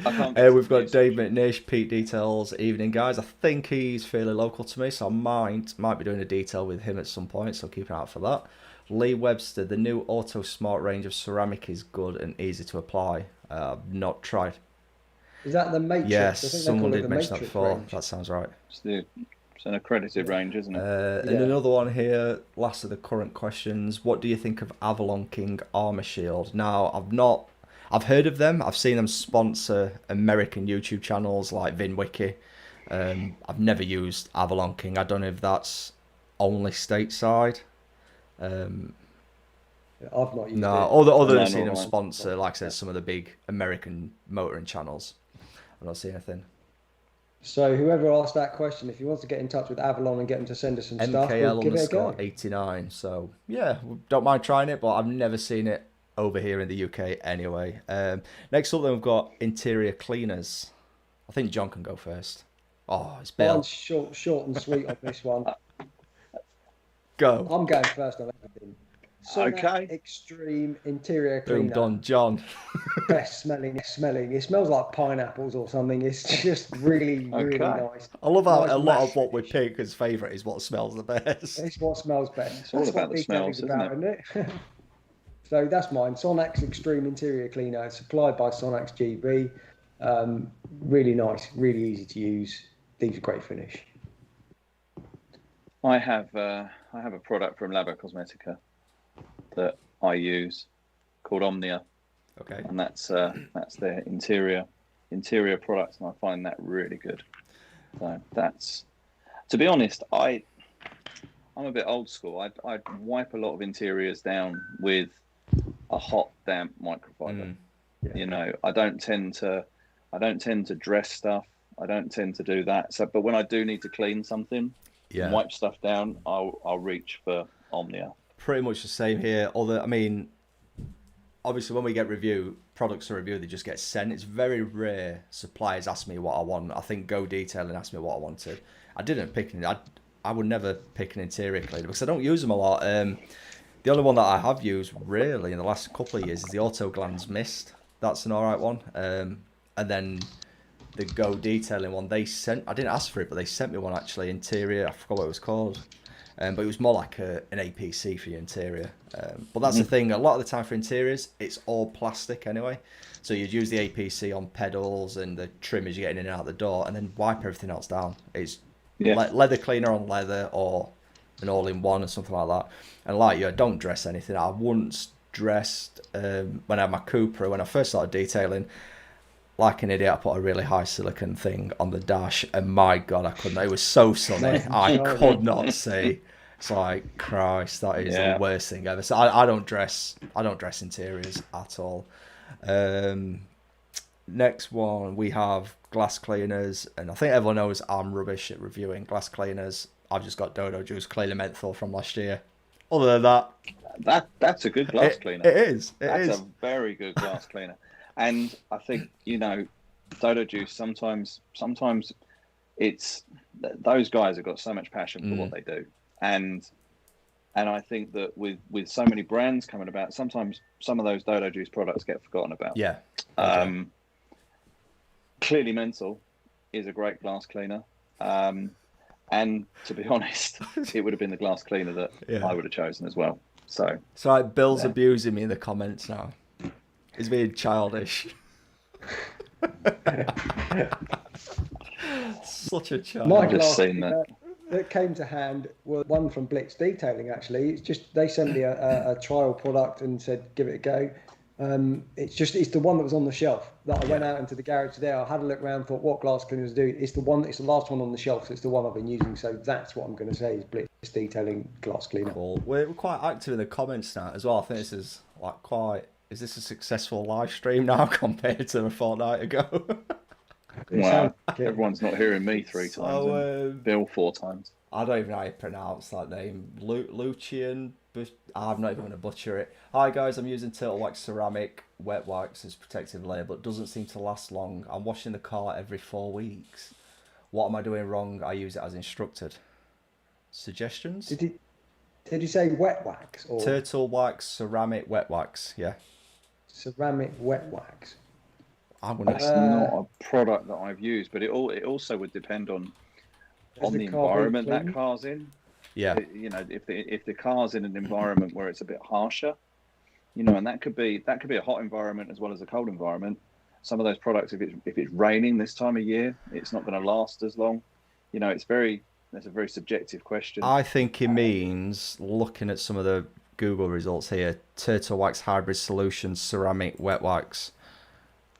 We've got Dave McNish, Pete Details. Evening, guys. I think he's fairly local to me, so I might be doing a detail with him at some point. So keep an eye out for that. Lee Webster, the new Auto Smart range of ceramic is good and easy to apply. I've not tried. Is that the Matrix? Yes, someone did mention that before. Range. That sounds right. It's an accredited range, isn't it? And another one here, last of the current questions. What do you think of Avalon King Armor Shield? Now, I've heard of them. I've seen them sponsor American YouTube channels like VinWiki. I've never used Avalon King. I don't know if that's only stateside. I've not used it. Other than seeing them sponsor, like I said, some of the big American motoring channels. I've not seen anything. So whoever asked that question, if you want to get in touch with Avalon and get them to send us some stuff, we'll give it a go. 89. So yeah, don't mind trying it, but I've never seen it over here in the UK anyway. Next up, then we've got interior cleaners. I think John can go first. Oh, it's Bill. Mine's short and sweet on this one. Go. I'm going first on everything. Okay. Extreme interior cleaner. Boom, done, John. Best smelling. It smells like pineapples or something. It's just really nice. I love how a lot of what we pick as favourite is what smells the best. It's what smells best. It's all about the smells, isn't it? So that's mine. Sonax Extreme Interior Cleaner, supplied by Sonax GB. Really nice, really easy to use. Leaves a great finish. I have a product from Labo Cosmetica that I use called Omnia. Okay. And that's their interior products, and I find that really good. So that's, to be honest, I'm a bit old school. I'd wipe a lot of interiors down with a hot, damp microfiber. I don't tend to dress stuff. I don't tend to do that. So, but when I do need to clean something, wipe stuff down, I'll reach for Omnia. Pretty much the same here. Obviously, when we get products to review, they just get sent. It's very rare suppliers ask me what I want. I think Go Detailing asked me what I wanted. I didn't pick it. I would never pick an interior cleaner because I don't use them a lot. The only one that I have used really in the last couple of years is the Auto Glands Mist. That's an alright one. And then the Go Detailing one, I didn't ask for it, but they sent me one actually, interior. I forgot what it was called. But it was more like an APC for your interior. But that's the thing, a lot of the time for interiors, it's all plastic anyway. So you'd use the APC on pedals and the trimmers you're getting in and out the door, and then wipe everything else down. It's leather cleaner on leather or an all-in-one or something like that. And like you, I don't dress anything. I once dressed, when I had my Cupra, when I first started detailing, like an idiot, I put a really high silicone thing on the dash, and my God, I couldn't. It was so sunny, I could not see. It's like, Christ, that is the worst thing ever. So I don't dress interiors at all. Next one, we have glass cleaners, and I think everyone knows I'm rubbish at reviewing glass cleaners. I've just got Dodo Juice Cleaner Menthol from last year. Other than that's a good glass cleaner. It is. That's a very good glass cleaner. And I think, Dodo Juice, sometimes it's, those guys have got so much passion for what they do. And I think that with so many brands coming about, sometimes some of those Dodo Juice products get forgotten about. Yeah. Okay. Clearly Menthol is a great glass cleaner. And to be honest, it would have been the glass cleaner that I would have chosen as well. So Bill's abusing me in the comments now. He's being childish. Such a child. My glass that came to hand was one from Blitz Detailing. Actually, it's just they sent me a trial product and said give it a go. It's the one that was on the shelf that I went out into the garage there. I had a look around, thought what glass cleaners do. It's the last one on the shelf. So it's the one I've been using. So that's what I'm going to say is Blitz Detailing glass cleaner. Cool. We're quite active in the comments now as well. I think this is is this a successful live stream now compared to a fortnight ago? Wow, everyone's not hearing me 3 times and Bill 4 times. I don't even know how you pronounce that name. Lucian, I'm not even going to butcher it. Hi guys, I'm using Turtle Wax ceramic wet wax as protective layer, but it doesn't seem to last long. I'm washing the car every 4 weeks. What am I doing wrong? I use it as instructed. Suggestions? Did you say wet wax? Or... Turtle Wax ceramic wet wax, yeah. Ceramic wet wax. That's not a product that I've used, but it also would depend on the environment that car's in. Yeah. If the car's in an environment where it's a bit harsher, and that could be a hot environment as well as a cold environment. Some of those products, if it's raining this time of year, it's not going to last as long. That's a very subjective question. I think it means looking at some of the Google results here, Turtle Wax hybrid solution ceramic wet wax.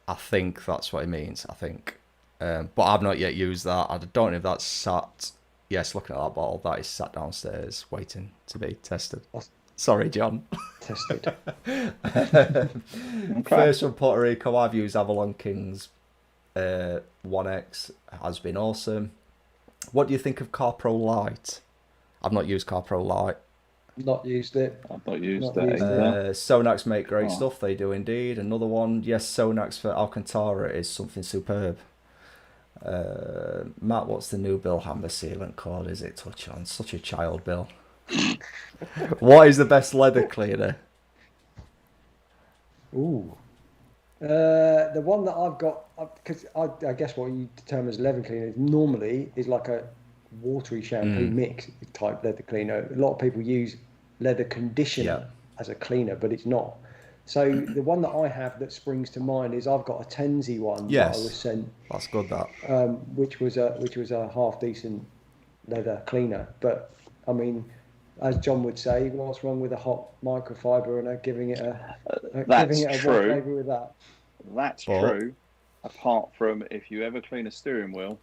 I think that's what it means. I think, but I've not yet used that. I don't know if that's sat. Yes, looking at that bottle, that is sat downstairs waiting to be tested. Sorry, John. Tested. First from Puerto Rico, I've used Avalon King's 1X. Has been awesome. What do you think of CarPro Lite? I've not used CarPro Lite. Not used it. I've not used it either. Sonax make great stuff. They do indeed. Another one, yes, Sonax for Alcantara is something superb. Matt, what's the new Bill Hammer sealant called? Is it Touch On? Such a child, Bill. What is the best leather cleaner? Ooh. The one that I've got, because I guess what you determine as leather cleaner normally is like a watery shampoo mix type leather cleaner. A lot of people use leather conditioner as a cleaner, but it's not. So the one that I have that springs to mind is I've got a Tenzi one that I was sent. That's good. That which was a half decent leather cleaner. But I mean, as John would say, what's wrong with a hot microfiber and giving it a flavor with that? That's true. Apart from if you ever clean a steering wheel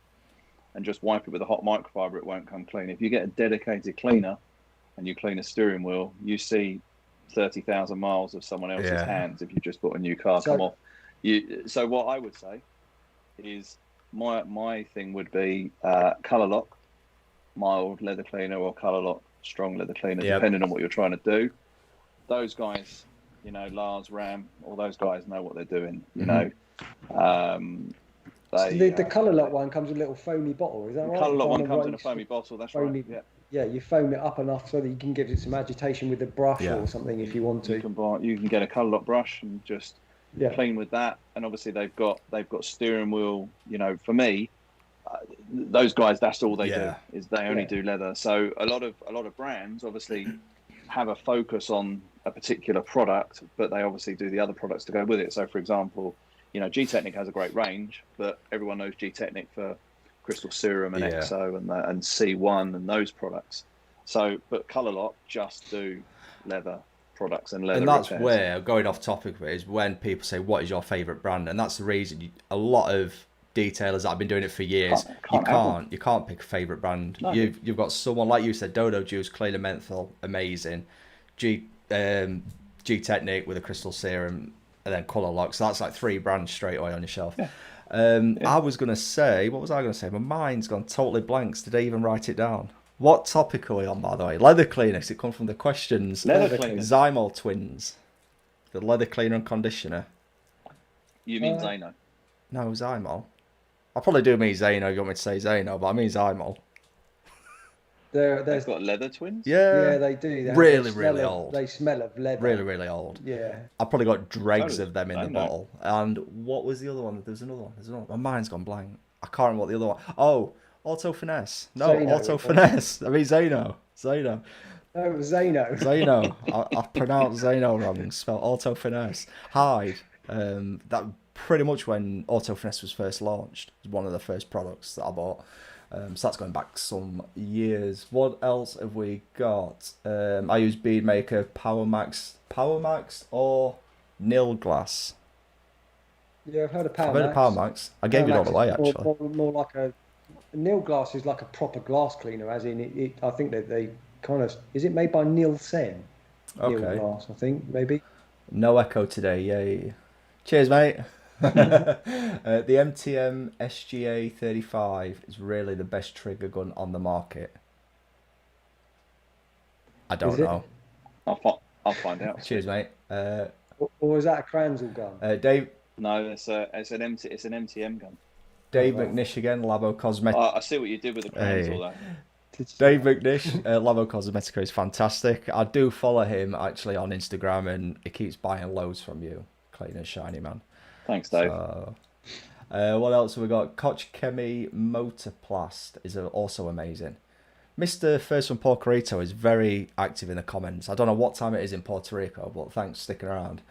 and just wipe it with a hot microfiber, it won't come clean. If you get a dedicated cleaner and you clean a steering wheel, you see 30,000 miles of someone else's hands if you just bought a new car come off. So what I would say is my thing would be Colour Lock, mild leather cleaner, or Colour Lock, strong leather cleaner, depending on what you're trying to do. Those guys, Lars, Ram, all those guys know what they're doing, the Colour Lock one comes in a little foamy bottle, is that right? The Colour Lock one comes in a foamy bottle, that's right. Yeah, you foam it up enough so that you can give it some agitation with a brush or something if you want to. You can get a Colour Lock brush and just clean with that. And obviously they've got steering wheel. For me, those guys, that's all they do is they only do leather. So a lot of brands obviously have a focus on a particular product, but they obviously do the other products to go with it. So for example, G-Technic has a great range, but everyone knows G-Technic for Crystal Serum and EXO and C1 and those products. So, but Colour Lock just do leather products and leather. And that's repairs. where, going off topic of it, is when people say, "What is your favourite brand?" And that's the reason a lot of detailers that have been doing it for years, you can't pick a favourite brand. No. You've got someone like you said, Dodo Juice, Cleaner Menthol, amazing. G-Technic with a Crystal Serum, and then Colour Lock. So that's like 3 brands straight away on your shelf. Yeah. I was going to say, what was I going to say? My mind's gone totally blank. Did I even write it down? What topic are we on, by the way? Leather cleaners. It comes from the questions. Leather cleaners. Zymol twins. The leather cleaner and conditioner. You mean Zano? No, Zymol. I probably do mean Zano. You want me to say Zano, but I mean Zymol. They've got leather twins? Yeah, they do. Really old. They smell of leather. Really old. Yeah. I've probably got dregs of them in the bottle. And what was the other one? There's another one. My mind's gone blank. I can't remember what the other one. Oh, Auto Finesse. No, Zano, Auto Finesse. I mean Zano. No, it was Zeno. Zeno. I pronounced Zeno wrong. Spelled Auto Finesse. Hide. That pretty much when Auto Finesse was first launched. It was one of the first products that I bought. So that's going back some years. What else have we got? I use Bead Maker, Power Max or Nil Glass. Yeah, I've heard of Power Max. I've heard of Power Max. I gave it all away actually. More like a Nil Glass is like a proper glass cleaner, as in it I think that they kind of, is it made by Nielsen? Okay. Nil Glass, I think maybe. No echo today. Yay! Cheers, mate. The MTM SGA 35 is really the best trigger gun on the market. I don't know. I'll find out. Cheers, mate. Or is that a Kranzel gun? Dave. No, it's an MTM gun. Dave McNish again, Labo Cosmetic. I see what you did with the Kranzel though. Dave McNish, Labo Cosmetica is fantastic. I do follow him actually on Instagram, and he keeps buying loads from you, clean and shiny man. Thanks, Dave. So, what else have we got? Koch Chemi Motorplast is also amazing. Mr. First from Puerto Rico is very active in the comments. I don't know what time it is in Puerto Rico, but thanks for sticking around.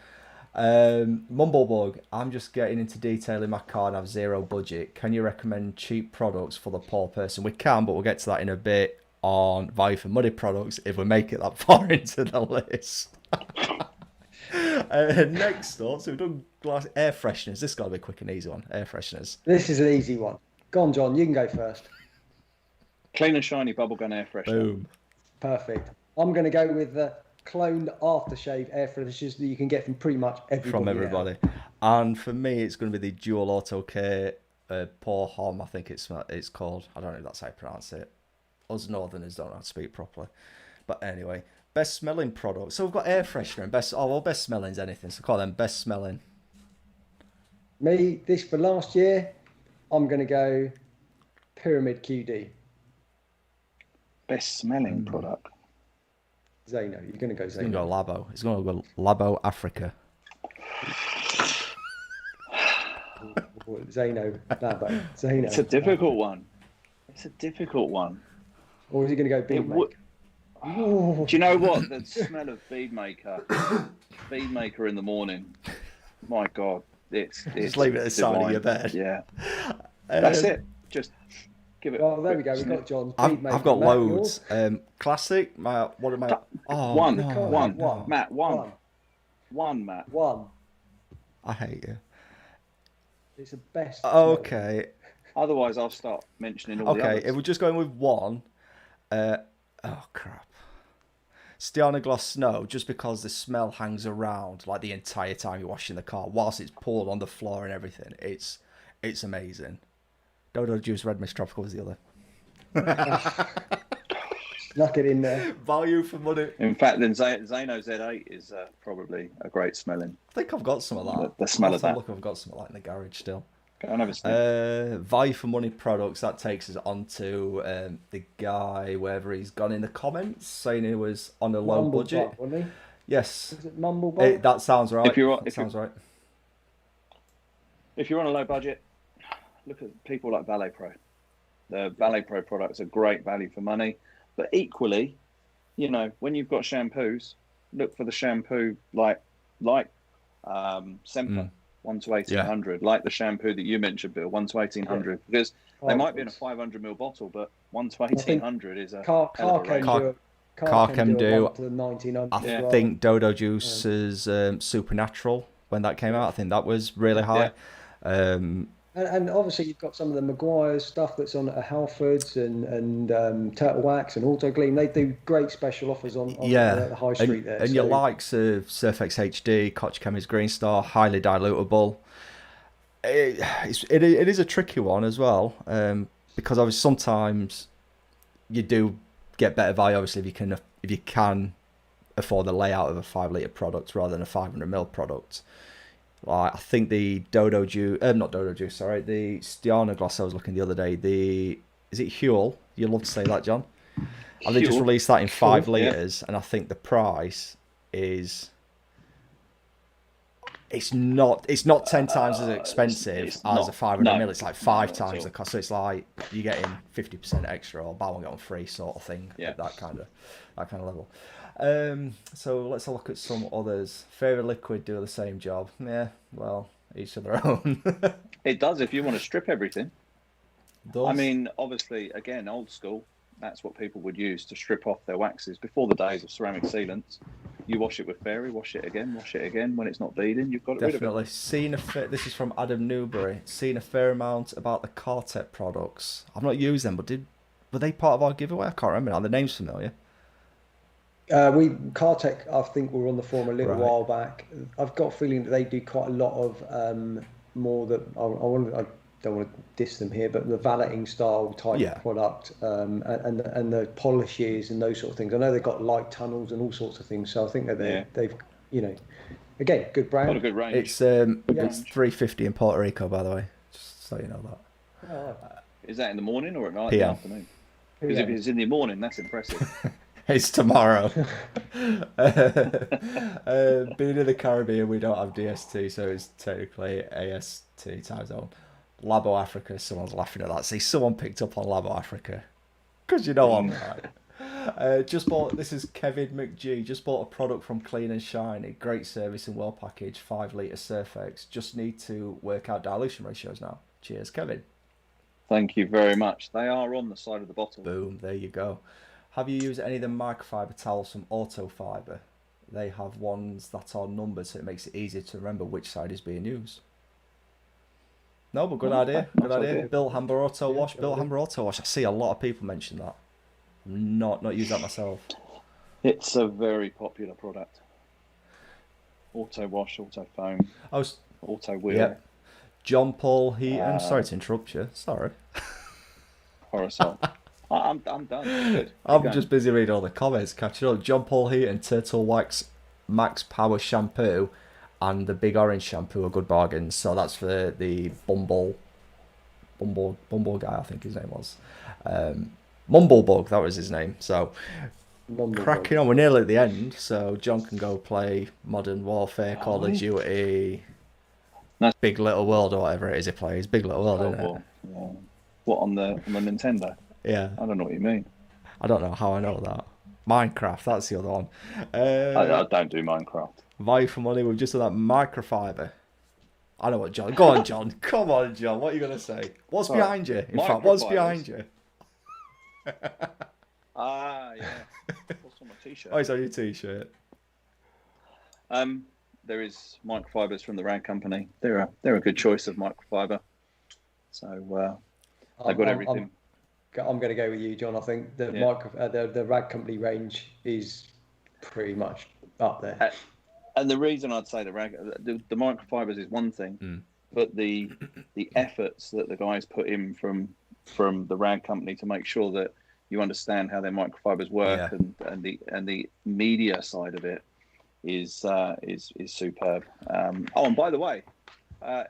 Mumblebug, I'm just getting into detailing my car and have zero budget. Can you recommend cheap products for the poor person? We can, but we'll get to that in a bit on value for money products if we make it that far into the list. Next up, so we've done glass air fresheners. This has got to be a quick and easy one. Air fresheners. This is an easy one. Go on, John. You can go first. Clean and shiny bubblegum air freshener. Boom. Perfect. I'm going to go with the cloned aftershave air fresheners that you can get from pretty much everybody. From everybody. Now. And for me, it's going to be the Dual Auto Care Pour Homme, I think it's called. I don't know if that's how you pronounce it. Us Northerners don't know how to speak properly. But anyway, best smelling product. So we've got air freshener and best smelling is anything. So call them best smelling. Me, this for last year, I'm going to go Pyramid QD. Best smelling product. Zeno, you're going to go Zeno. He's going to go Labo. He's going to go Labo Africa. Zeno, Labo. Zeno. It's a difficult one. Or is he going to go Bead Maker? Do you know what? The smell of Bead Maker in the morning. My God, it's just leave it at the side of your bed. Yeah, that's it. Just give it. Oh, there we go. We've got John's Bead Maker. I've got loads. Classic. What am I? Oh, one. Matt. One. I hate you. It's the best. Okay. Otherwise, I'll start mentioning all the others. Okay, if we're just going with one. Oh crap. Stiana Gloss Snow, just because the smell hangs around like the entire time you're washing the car, whilst it's poured on the floor and everything. It's amazing. Dodo Juice Red Mist Tropical is the other. Snuck it in there. Value for money. In fact, then Zeno Z8 is probably a great smelling. I think I've got some of that. The smell of that. Look, I've got some of that in the garage still. Value for money products, that takes us on to the guy, wherever he's gone in the comments, saying he was on a low budget. Wasn't he? Yes. Is it Mumblebot? That sounds right. Right. If you're on a low budget, look at people like Valet Pro. The Valet Pro products are great value for money, but equally, when you've got shampoos, look for the shampoo like Semper. 1 to 1800, like the shampoo that you mentioned, Bill, 1 to 1800, because they might be in a 500ml bottle, but 1 to 1800 is a Car can do. I think Dodo Juice's Supernatural, when that came out, I think that was really high. Yeah. And obviously you've got some of the Maguire's stuff that's on at Halfords and Turtle Wax and Auto Gleam. They do great special offers on the high street there. And your likes of Surfex HD, Koch Chemi's Green Star, highly dilutable. It is a tricky one as well, because obviously sometimes you do get better value. Obviously, if you can afford the layout of a 5 litre product rather than a 500ml product. Like, I think the the Stiana Gloss I was looking the other day, is it Huel? You love to say that, John. And they just released that in 5 litres, and I think the price is It's not 10 times as expensive as a 500ml. It's like 5 times the cost. So it's like you're getting 50% extra or buy one get one free sort of thing at that kind of level. So let's have a look at some others. Favorite liquid do the same job. Yeah, well, each of their own. It does if you want to strip everything. Does. I mean, obviously, again, old school. That's what people would use to strip off their waxes before the days of ceramic sealants. You wash it with fairy, wash it again. When it's not bleeding, you've got it definitely. This is from Adam Newbury. Seen a fair amount about the Cartec products. I've not used them, but were they part of our giveaway? I can't remember now. The name's familiar. Cartec, I think, were on the forum a little while back. I've got a feeling that they do quite a lot of more that I don't want to diss them here, but the valeting style type product, and the polishes and those sort of things. I know they've got light tunnels and all sorts of things. So I think that they've again, good brand. Got a good range. It's $3.50 in Puerto Rico, by the way, just so you know that. Is that in the morning or at night? In the afternoon? Because if it's in the morning, that's impressive. It's tomorrow. Being in the Caribbean, we don't have DST, so it's technically AST time zone. Labo Africa, someone's laughing at that. See, someone picked up on Labo Africa. Because you know I'm right. This is Kevin McGee, just bought a product from Clean and Shiny. Great service and well packaged, 5 litre Surfex. Just need to work out dilution ratios now. Cheers, Kevin. Thank you very much. They are on the side of the bottle. Boom, there you go. Have you used any of the microfiber towels from Autofiber? They have ones that are numbered, so it makes it easier to remember which side is being used. No, but good idea. Good idea. Bill Hamber Auto Wash. Bill Hamber Auto Wash. I see a lot of people mention that. I'm not used that myself. It's a very popular product. Auto wash, auto foam, auto wheel. Yeah. John Paul Heaton. Sorry to interrupt you. Sorry. Horizontal. I'm done. Good. I'm just busy reading all the comments, catching up. John Paul Heaton, Turtle Wax Max Power Shampoo and the Big Orange Shampoo are good bargains. So that's for the Bumble guy, I think his name was. Mumblebug, that was his name. So cracking on. We're nearly at the end, so John can go play Modern Warfare, Call of Duty, Big Little World or whatever it is he plays. Big Little World, isn't it? Yeah. What, on the Nintendo? Yeah. I don't know what you mean. I don't know how I know that. Minecraft, that's the other one. I don't do Minecraft. Value for money, we've just done that microfiber. I know what, John. Go on, John. Come on, John. What are you going to say? What's behind you? In fact, what's behind you? Yeah. What's on my t-shirt? Oh, it's on your t-shirt. There is microfibers from the Rag Company. They're a good choice of microfiber. So they've got everything. I'm going to go with you, John. I think the Rag Company range is pretty much up there. And the reason I'd say the microfibers is one thing, but the efforts that the guys put in from the Rag Company to make sure that you understand how their microfibers work and the media side of it is superb. And by the way,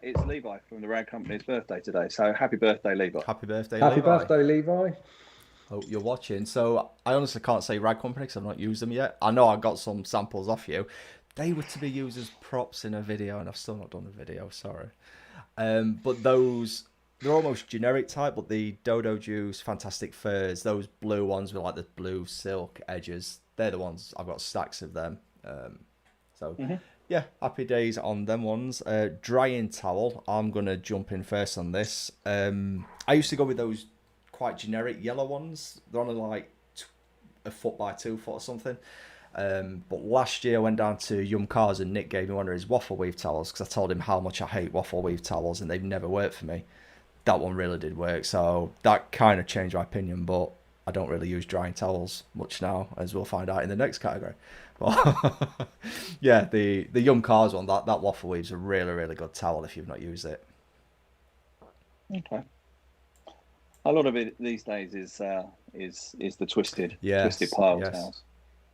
it's Levi from the Rag Company's birthday today, so happy birthday, Levi. Happy birthday, Levi. Happy birthday, Levi. Hope you're watching. So I honestly can't say Rag Company because I've not used them yet. I know I got some samples off you. They were to be used as props in a video, and I've still not done the video, sorry. But they're almost generic type, but the Dodo Juice, Fantastic Furs, those blue ones with like the blue silk edges, they're the ones, I've got stacks of them. Yeah, happy days on them ones. Drying towel, I'm going to jump in first on this. I used to go with those quite generic yellow ones. They're only like a foot by 2 foot or something. But last year I went down to Yum Cars and Nick gave me one of his waffle weave towels because I told him how much I hate waffle weave towels and they've never worked for me. That one really did work, so that kind of changed my opinion, but I don't really use drying towels much now, as we'll find out in the next category. But yeah, the Yum Cars one, that waffle weave's a really, really good towel if you've not used it. Okay. A lot of it these days is the twisted pile towels.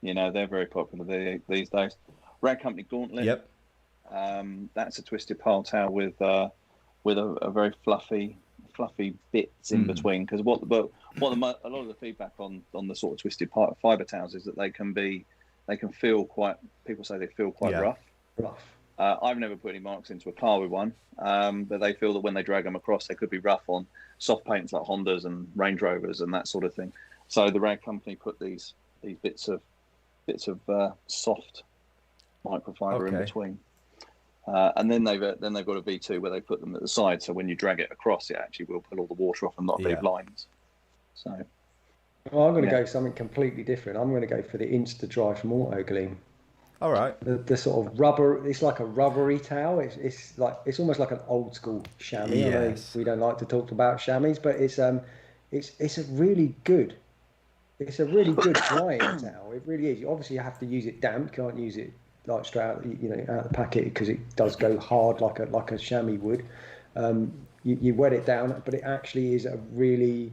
You know, they're very popular these days. Rag Company Gauntlet. Yep. That's a twisted pile towel with a very fluffy bits in between. Because a lot of the feedback on the sort of twisted fiber towels is that they can feel quite. People say they feel quite rough. I've never put any marks into a car with one, but they feel that when they drag them across, they could be rough on soft paints like Hondas and Range Rovers and that sort of thing. So the rag company put these bits of soft microfiber in between, and then they've got a V2 where they put them at the side, so when you drag it across, it actually will pull all the water off and not leave lines. So, well, I'm going to go something completely different. I'm going to go for the Insta Dry from Autogleam. All right. The sort of rubber, it's like a rubbery towel. It's almost like an old school chamois. Yes. I know we don't like to talk about chamois, but it's a really good. It's a really good drying towel. It really is. Obviously, you have to use it damp. You can't use it like straight out, out the packet, because it does go hard like a chamois would. You wet it down, but it actually is a really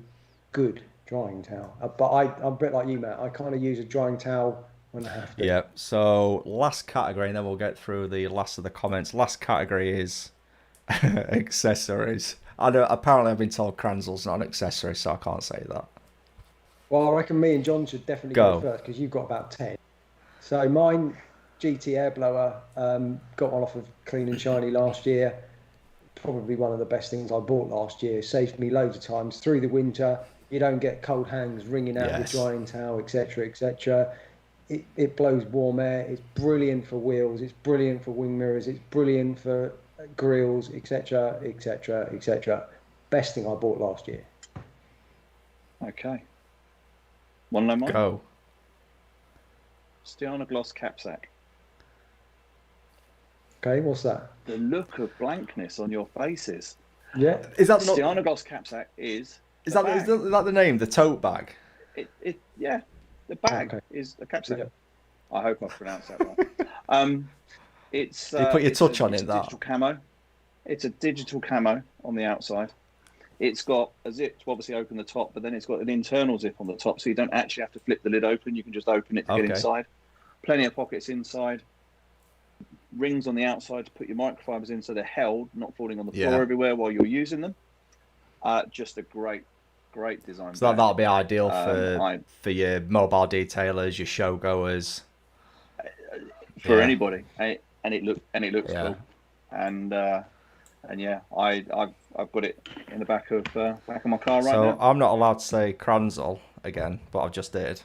good drying towel. But I'm a bit like you, Matt. I kind of use a drying towel when I have to. Yeah. So last category, and then we'll get through the last of the comments. Last category is accessories. I know. Apparently, I've been told Kranzel's not an accessory, so I can't say that. Well, I reckon me and John should definitely go first, because you've got about 10. So mine, GT air blower, got one off of Clean and Shiny last year. Probably one of the best things I bought last year. Saved me loads of times through the winter. You don't get cold hands wringing out the drying towel, etc., etc. It blows warm air. It's brilliant for wheels. It's brilliant for wing mirrors. It's brilliant for grills, etc., etc., etc. Best thing I bought last year. Okay. One no more. Go. Stiana Gloss Capsack. Okay, what's that? The look of blankness on your faces. Yeah. Is that not... Stiana Gloss Capsack is that the name? The tote bag? Yeah. The bag is a capsack. Yeah. I hope I pronounced that right. It's you put your touch on it. That digital camo. It's a digital camo on the outside. It's got a zip to obviously open the top, but then it's got an internal zip on the top, so you don't actually have to flip the lid open. You can just open it to get inside. Plenty of pockets inside. Rings on the outside to put your microfibers in, so they're held, not falling on the floor everywhere while you're using them. Just a great design. So that'll be ideal for your mobile detailers, your show goers, for anybody. And it looks cool. And yeah, I've got it in the back of my car right now. So I'm not allowed to say Kranzel again, but I've just did.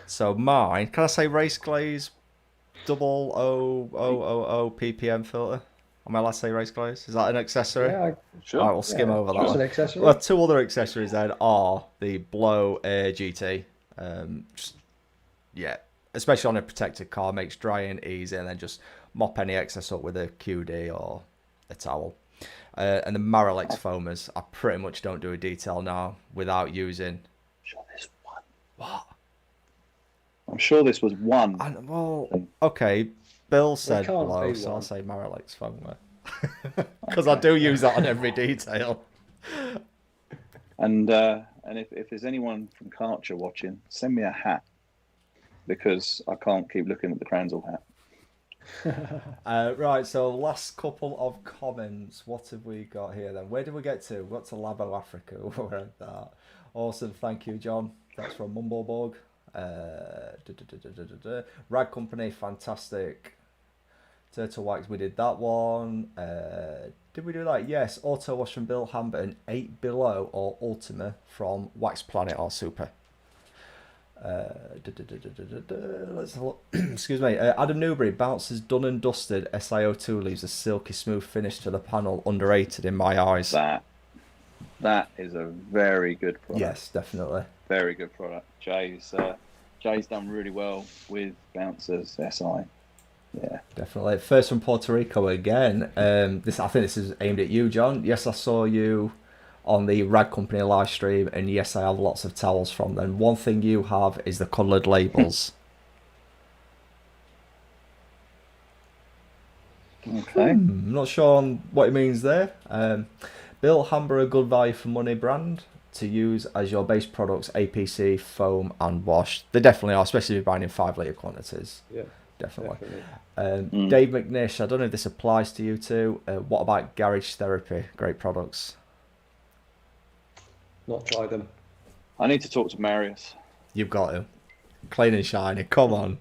So mine, can I say Race Glaze 00000 ppm filter? Am I allowed to say Race Glaze? Is that an accessory? Yeah, sure. All right, we'll skim over that. That's an accessory. Well, two other accessories then are the Blow Air GT. Especially on a protected car, makes drying easy, and then just mop any excess up with a QD or a towel. And the Maralex foamers, I pretty much don't do a detail now without using. I'm sure this one. What? I'm sure this was one. Okay. Bill said Blow, so I'll say Maralex foamer. Because I do use that on every detail. And if there's anyone from Karcher watching, send me a hat, because I can't keep looking at the Kranzel hat. Right, so last couple of comments. What have we got here then? Where did we get to? We got to Labo Africa. We're at that. Awesome, thank you, John. That's from Mumbleborg. Rag Company, fantastic. Turtle Wax, we did that one. Did we do that? Yes. Auto Wash from Bill Hamburton, 8 Below or Ultima from Wax Planet or Super. Let's have a look. Excuse me. Adam Newbury, bounces done and dusted. SiO2 leaves a silky smooth finish to the panel. Underrated in my eyes. That is a very good product. Yes, definitely. Very good product. Jay's done really well with bouncers SI. Yeah, definitely. First from Puerto Rico again. I think this is aimed at you, John. Yes, I saw you on the Rag Company live stream, and yes, I have lots of towels from them. One thing you have is the coloured labels. Okay. I'm not sure on what it means there. Bill Hamber, a good value for money brand to use as your base products, APC, foam and wash. They definitely are, especially if you're buying in 5 litre quantities. Yeah. Definitely. Dave McNish, I don't know if this applies to you too. What about Garage Therapy? Great products. Not tried them. I need to talk to Marius. You've got to. Clean and shiny. Come on.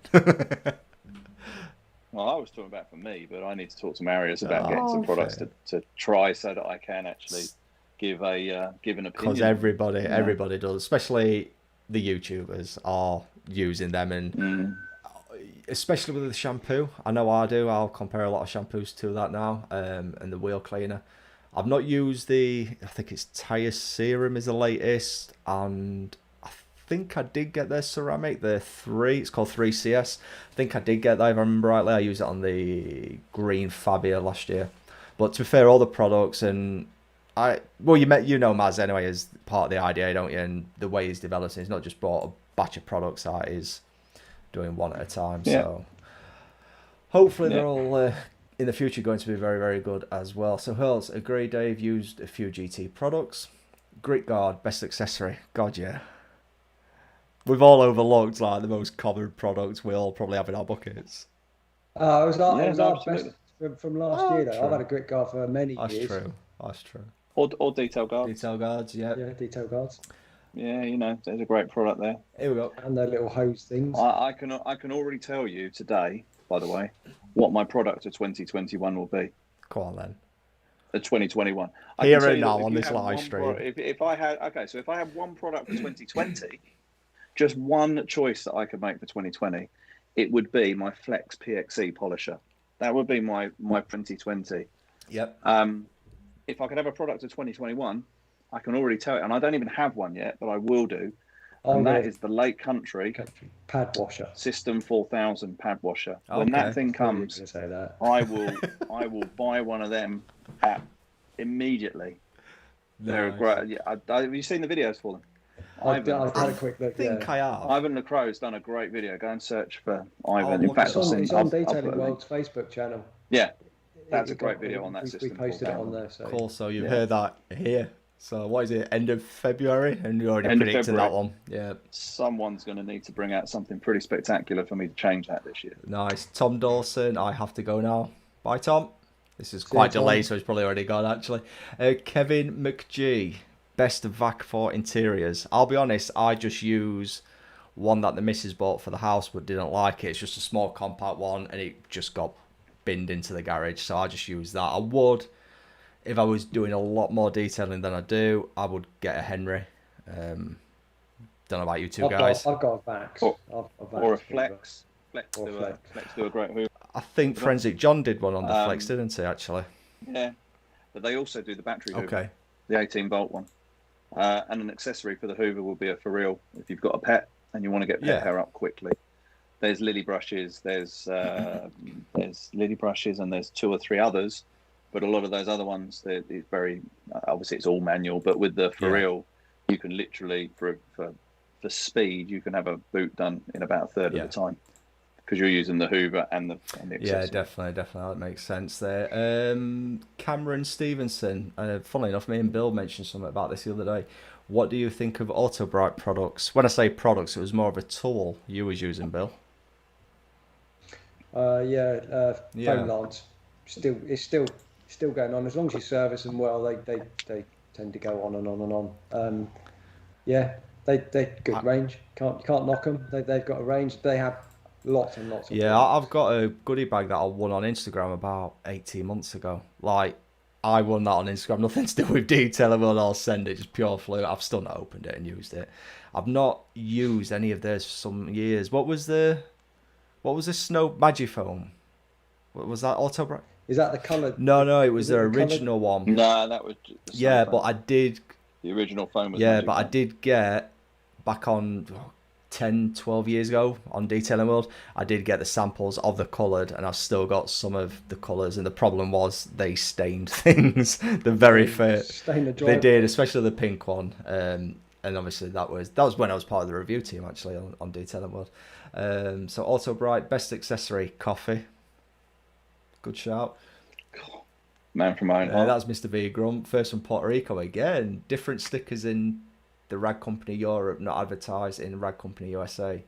Well, I was talking about for me, but I need to talk to Marius about getting some products to try so that I can actually give an opinion. Because everybody does, especially the YouTubers are using them, and especially with the shampoo. I know I do. I'll compare a lot of shampoos to that now, and the wheel cleaner. I've not used I think it's Tire Serum is the latest, and I think I did get their ceramic, it's called 3CS. I think I did get that, if I remember rightly. I used it on the green Fabia last year. But to be fair, all the products, and you know Maz anyway as part of the idea, don't you? And the way he's developing, he's not just bought a batch of products that he's doing one at a time. Yeah. So hopefully they're all in the future going to be very, very good as well. So Hurls, agree, Dave, used a few GT products. Grit Guard, best accessory. God, yeah. We've all overlooked like the most common products we all probably have in our buckets. It was our best from last year, though. True. I've had a Grit Guard for many years. That's true. Or detail guards. Detail guards, yeah. Yeah, detail guards. Yeah, there's a great product there. Here we go. And their little hose things. I can already tell you today, by the way, what my product of 2021 will be. Go on then. 2021. Here and now on this live stream. If I had one product for 2020, just one choice that I could make for 2020, it would be my Flex PXE polisher. That would be my 2020. Yep. If I could have a product of 2021, I can already tell it, and I don't even have one yet, but I will do. And that is the Lake Country pad washer, System 4000 pad washer. Okay. When that thing comes, I will buy one of them immediately. Nice. They're great. Yeah, have you seen the videos for them? I've had a quick look. I have. Ivan Lacroix's done a great video. Go and search for Ivan. In fact, it's on Detailing World's Facebook channel. Yeah, that's a great video on that system. We posted it on there. So. Cool. So you've heard that here. So what is it? End of February, and you already predicted that one. Yeah. Someone's going to need to bring out something pretty spectacular for me to change that this year. Nice. Tom Dawson, I have to go now. Bye, Tom. This is quite delayed, so he's probably already gone, actually. Kevin McGee, best vac for interiors. I'll be honest, I just use one that the missus bought for the house but didn't like it. It's just a small compact one, and it just got binned into the garage, so I just use that. I would, if I was doing a lot more detailing than I do, I would get a Henry. Don't know about you two guys. I've got a Vax. Or a Flex. Flex do a great hoover. I think Forensic John did one on the Flex, didn't he, actually? Yeah, but they also do the battery hoover. Okay. The 18-volt one. And an accessory for the hoover will be a for real if you've got a pet and you want to get pet hair up quickly. There's lily brushes, there's lily brushes, and there's 2 or 3 others. But a lot of those other ones, it's very obviously it's all manual. But with the for real, you can literally for speed, you can have a boot done in about a third of the time because you're using the hoover and the accessory. Yeah, definitely, that makes sense there. Cameron Stevenson, funnily enough, me and Bill mentioned something about this the other day. What do you think of Autobright products? When I say products, it was more of a tool you was using, Bill. Foam lines. It's still going on. As long as you service them well, they tend to go on and on and on. They're good range. Can't knock them. They've got a range. They have lots and lots of products. I've got a goodie bag that I won on Instagram about 18 months ago. Like, I won that on Instagram. Nothing to do with detailing. I'll send it, just pure fluke. I've still not opened it and used it. I've not used any of theirs for some years. What was the Snow Magifoam? What was that? Autobright? Is that the colour? No, it was their original one. No, that was the but I did. The original foam was but I did get back on 10, 12 years ago on Detailing World. I did get the samples of the coloured, and I've still got some of the colours. And the problem was they stained things. The very first they did, especially the pink one. And obviously that was when I was part of the review team actually on Detailing World. So Autobright, best accessory, coffee. Good shout. Man from my own heart. That's Mr. V Grump. First from Puerto Rico again. Different stickers in the Rag Company Europe, not advertised in Rag Company USA.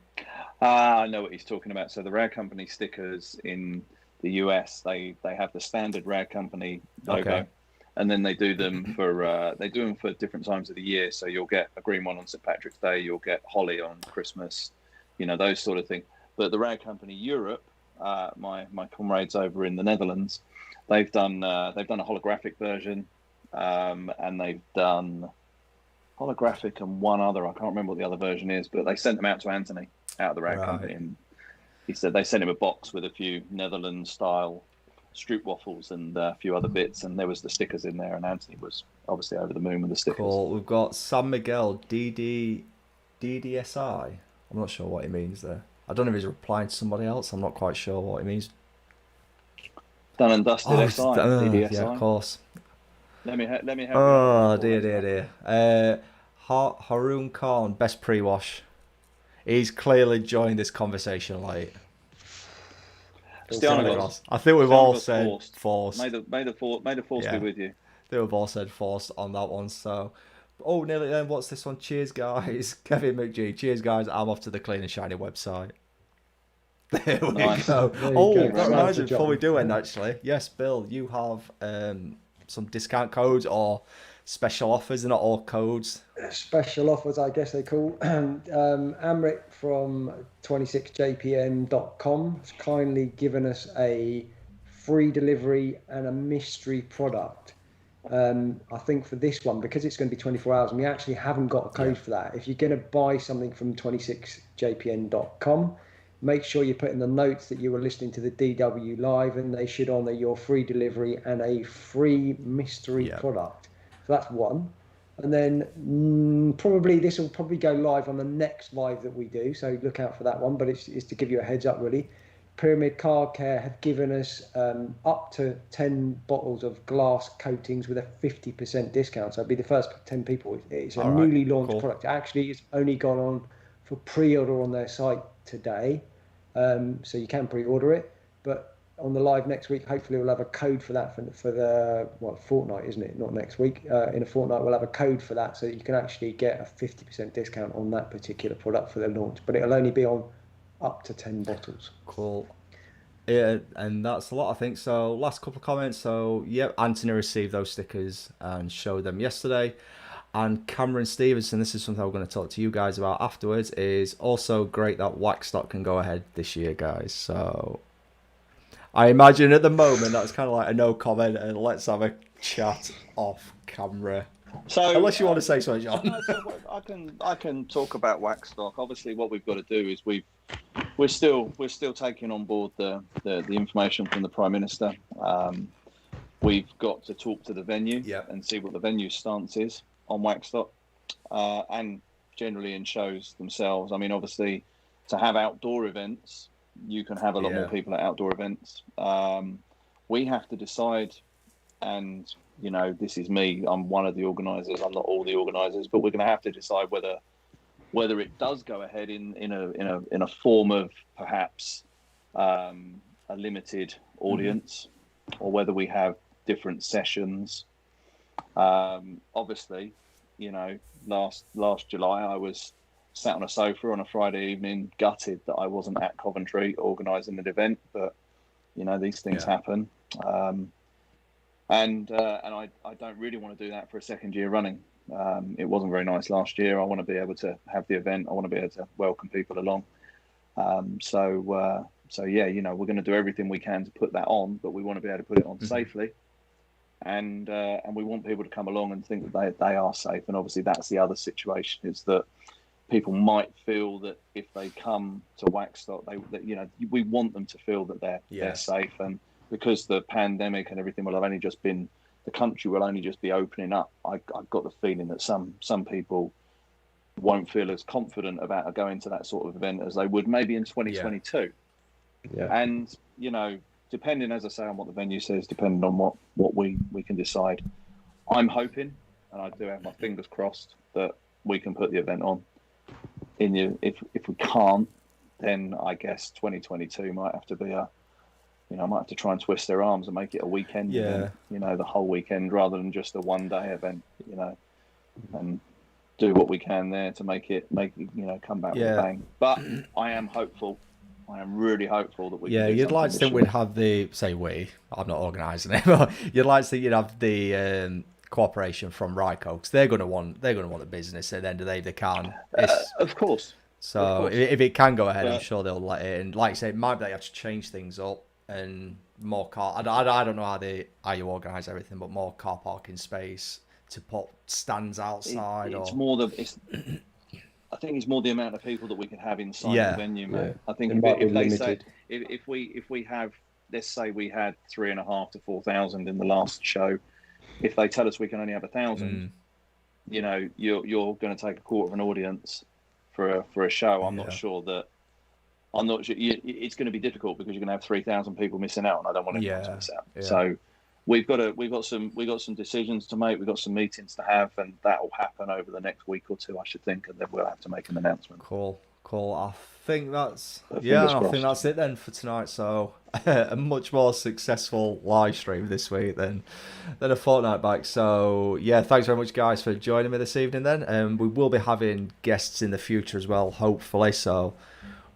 I know what he's talking about. So the Rag Company stickers in the US, they have the standard Rag Company logo, and then they do them for different times of the year. So you'll get a green one on St. Patrick's Day, you'll get holly on Christmas, those sort of things. But the Rag Company Europe, my comrades over in the Netherlands, they've done a holographic version, and they've done holographic and one other. I can't remember what the other version is, but they sent them out to Anthony out of the rag company, and he said they sent him a box with a few Netherlands style stroop waffles and a few other bits, and there was the stickers in there, and Anthony was obviously over the moon with the stickers. Cool. We've got San Miguel DDSI. I'm not sure what he means there. I don't know if he's replying to somebody else. I'm not quite sure what he means. Done and dusted SI, DDSI. Yeah, of course. Let me help you. Oh, dear. Haroon Khan, best pre-wash. He's clearly joined this conversation late. I think we've all said forced. May the force be with you. I think we've all said forced on that one. So, nearly then. What's this one? Cheers, guys. Kevin McGee. Cheers, guys. I'm off to the Clean and Shiny website. There we go. That reminds me, before we do end, actually. Yes, Bill, you have some discount codes or special offers. They're not all codes. Special offers, I guess they call. Amrit from 26jpm.com has kindly given us a free delivery and a mystery product. I think for this one, because it's going to be 24 hours, and we actually haven't got a code for that. If you're going to buy something from 26jpm.com, make sure you put in the notes that you were listening to the DW live, and they should honour your free delivery and a free mystery product. So that's one. And then probably this will probably go live on the next live that we do, so look out for that one. But it's to give you a heads up, really. Pyramid Car Care have given us up to 10 bottles of glass coatings with a 50% discount. So it'll be the first 10 people. It's a newly launched product. Actually, it's only gone on for pre-order on their site today, so you can pre-order it. But on the live next week, hopefully we'll have a code for that for the fortnight, isn't it? Not next week. In a fortnight, we'll have a code for that, so that you can actually get a 50% discount on that particular product for the launch. But it'll only be on up to 10 bottles. Cool. Yeah, and that's a lot, I think. So last couple of comments. So Anthony received those stickers and showed them yesterday. And Cameron Stevenson, this is something I'm going to talk to you guys about afterwards, is also great that wax stock can go ahead this year, guys. So I imagine at the moment that's kind of like a no comment, and let's have a chat off camera. So unless you want to say something, John. I can talk about wax stock. Obviously, what we've got to do is we're still taking on board the information from the Prime Minister. We've got to talk to the venue and see what the venue stance is on wax stock, and generally in shows themselves. I mean, obviously, to have outdoor events, you can have a lot more people at outdoor events. We have to decide, and this is me. I'm one of the organisers. I'm not all the organisers, but we're going to have to decide whether it does go ahead in a form of perhaps a limited audience, or whether we have different sessions. Obviously, last July I was sat on a sofa on a Friday evening, gutted that I wasn't at Coventry organising an event, but these things happen. And I don't really want to do that for a second year running. It wasn't very nice last year. I want to be able to have the event. I want to be able to welcome people along. So we're going to do everything we can to put that on, but we want to be able to put it on safely. And we want people to come along and think that they are safe. And obviously that's the other situation, is that people might feel that if they come to Waxstock, we want them to feel that they're safe. And because the pandemic and everything will have only just been, the country will only just be opening up, I've got the feeling that some people won't feel as confident about going to that sort of event as they would maybe in 2022. And depending, as I say, on what the venue says, depending on what we can decide, I'm hoping, and I do have my fingers crossed, that we can put the event on. If we can't, then I guess 2022 might have to be I might have to try and twist their arms and make it a weekend event, the whole weekend, rather than just a one-day event, and do what we can there to make it come back with a bang. But I am hopeful. I am really hopeful that we can do you'd like to think we'd have I'm not organising it, but you'd like to think you'd have the cooperation from Ryco, because they're going to want the business at the end of the day if they can. Of course. So if it can go ahead, I'm sure they'll let it. And like I say, it might be they have to change things up and more car. I don't know how you organise everything, but more car parking space to put stands outside. I think it's more the amount of people that we can have inside the venue, man. I think if we have, let's say we had 3,500 to 4,000 in the last show, if they tell us we can only have 1,000, you know, you're going to take a quarter of an audience for a show. I'm not sure. It's going to be difficult because you're going to have 3,000 people missing out, and I don't want anyone to miss out. Yeah. So we've got some decisions to make. We've got some meetings to have, and that will happen over the next week or two, I should think, and then we'll have to make an announcement. Cool. I think that's it then for tonight. So a much more successful live stream this week than a fortnight back. So yeah, thanks very much, guys, for joining me this evening. Then we will be having guests in the future as well, hopefully. So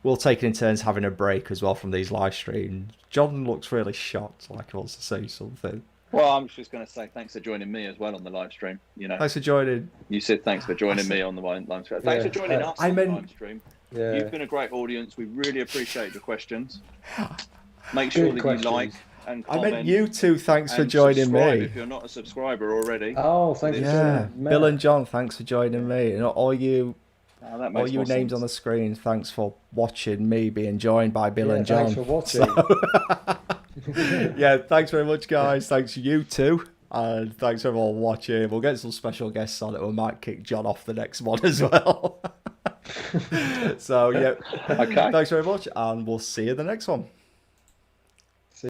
we'll take it in turns having a break as well from these live streams. John looks really shocked, like he wants to say something. Well, I'm just going to say thanks for joining me as well on the live stream. You know, thanks for joining. You said thanks for joining me on the live stream. Thanks for joining us on the live stream. Yeah. You've been a great audience. We really appreciate your questions. Make sure that you like and comment. I meant you two. Thanks for joining me. If you're not a subscriber already. Oh, thank you. Yeah, Bill and John, thanks for joining me. And all you names on the screen, thanks for watching me being joined by Bill and John. Thanks for watching. Yeah, thanks very much, guys. Thanks you too. And thanks for everyone watching. We'll get some special guests on it. We might kick John off the next one as well. So, yeah. Okay. Thanks very much, and we'll see you in the next one.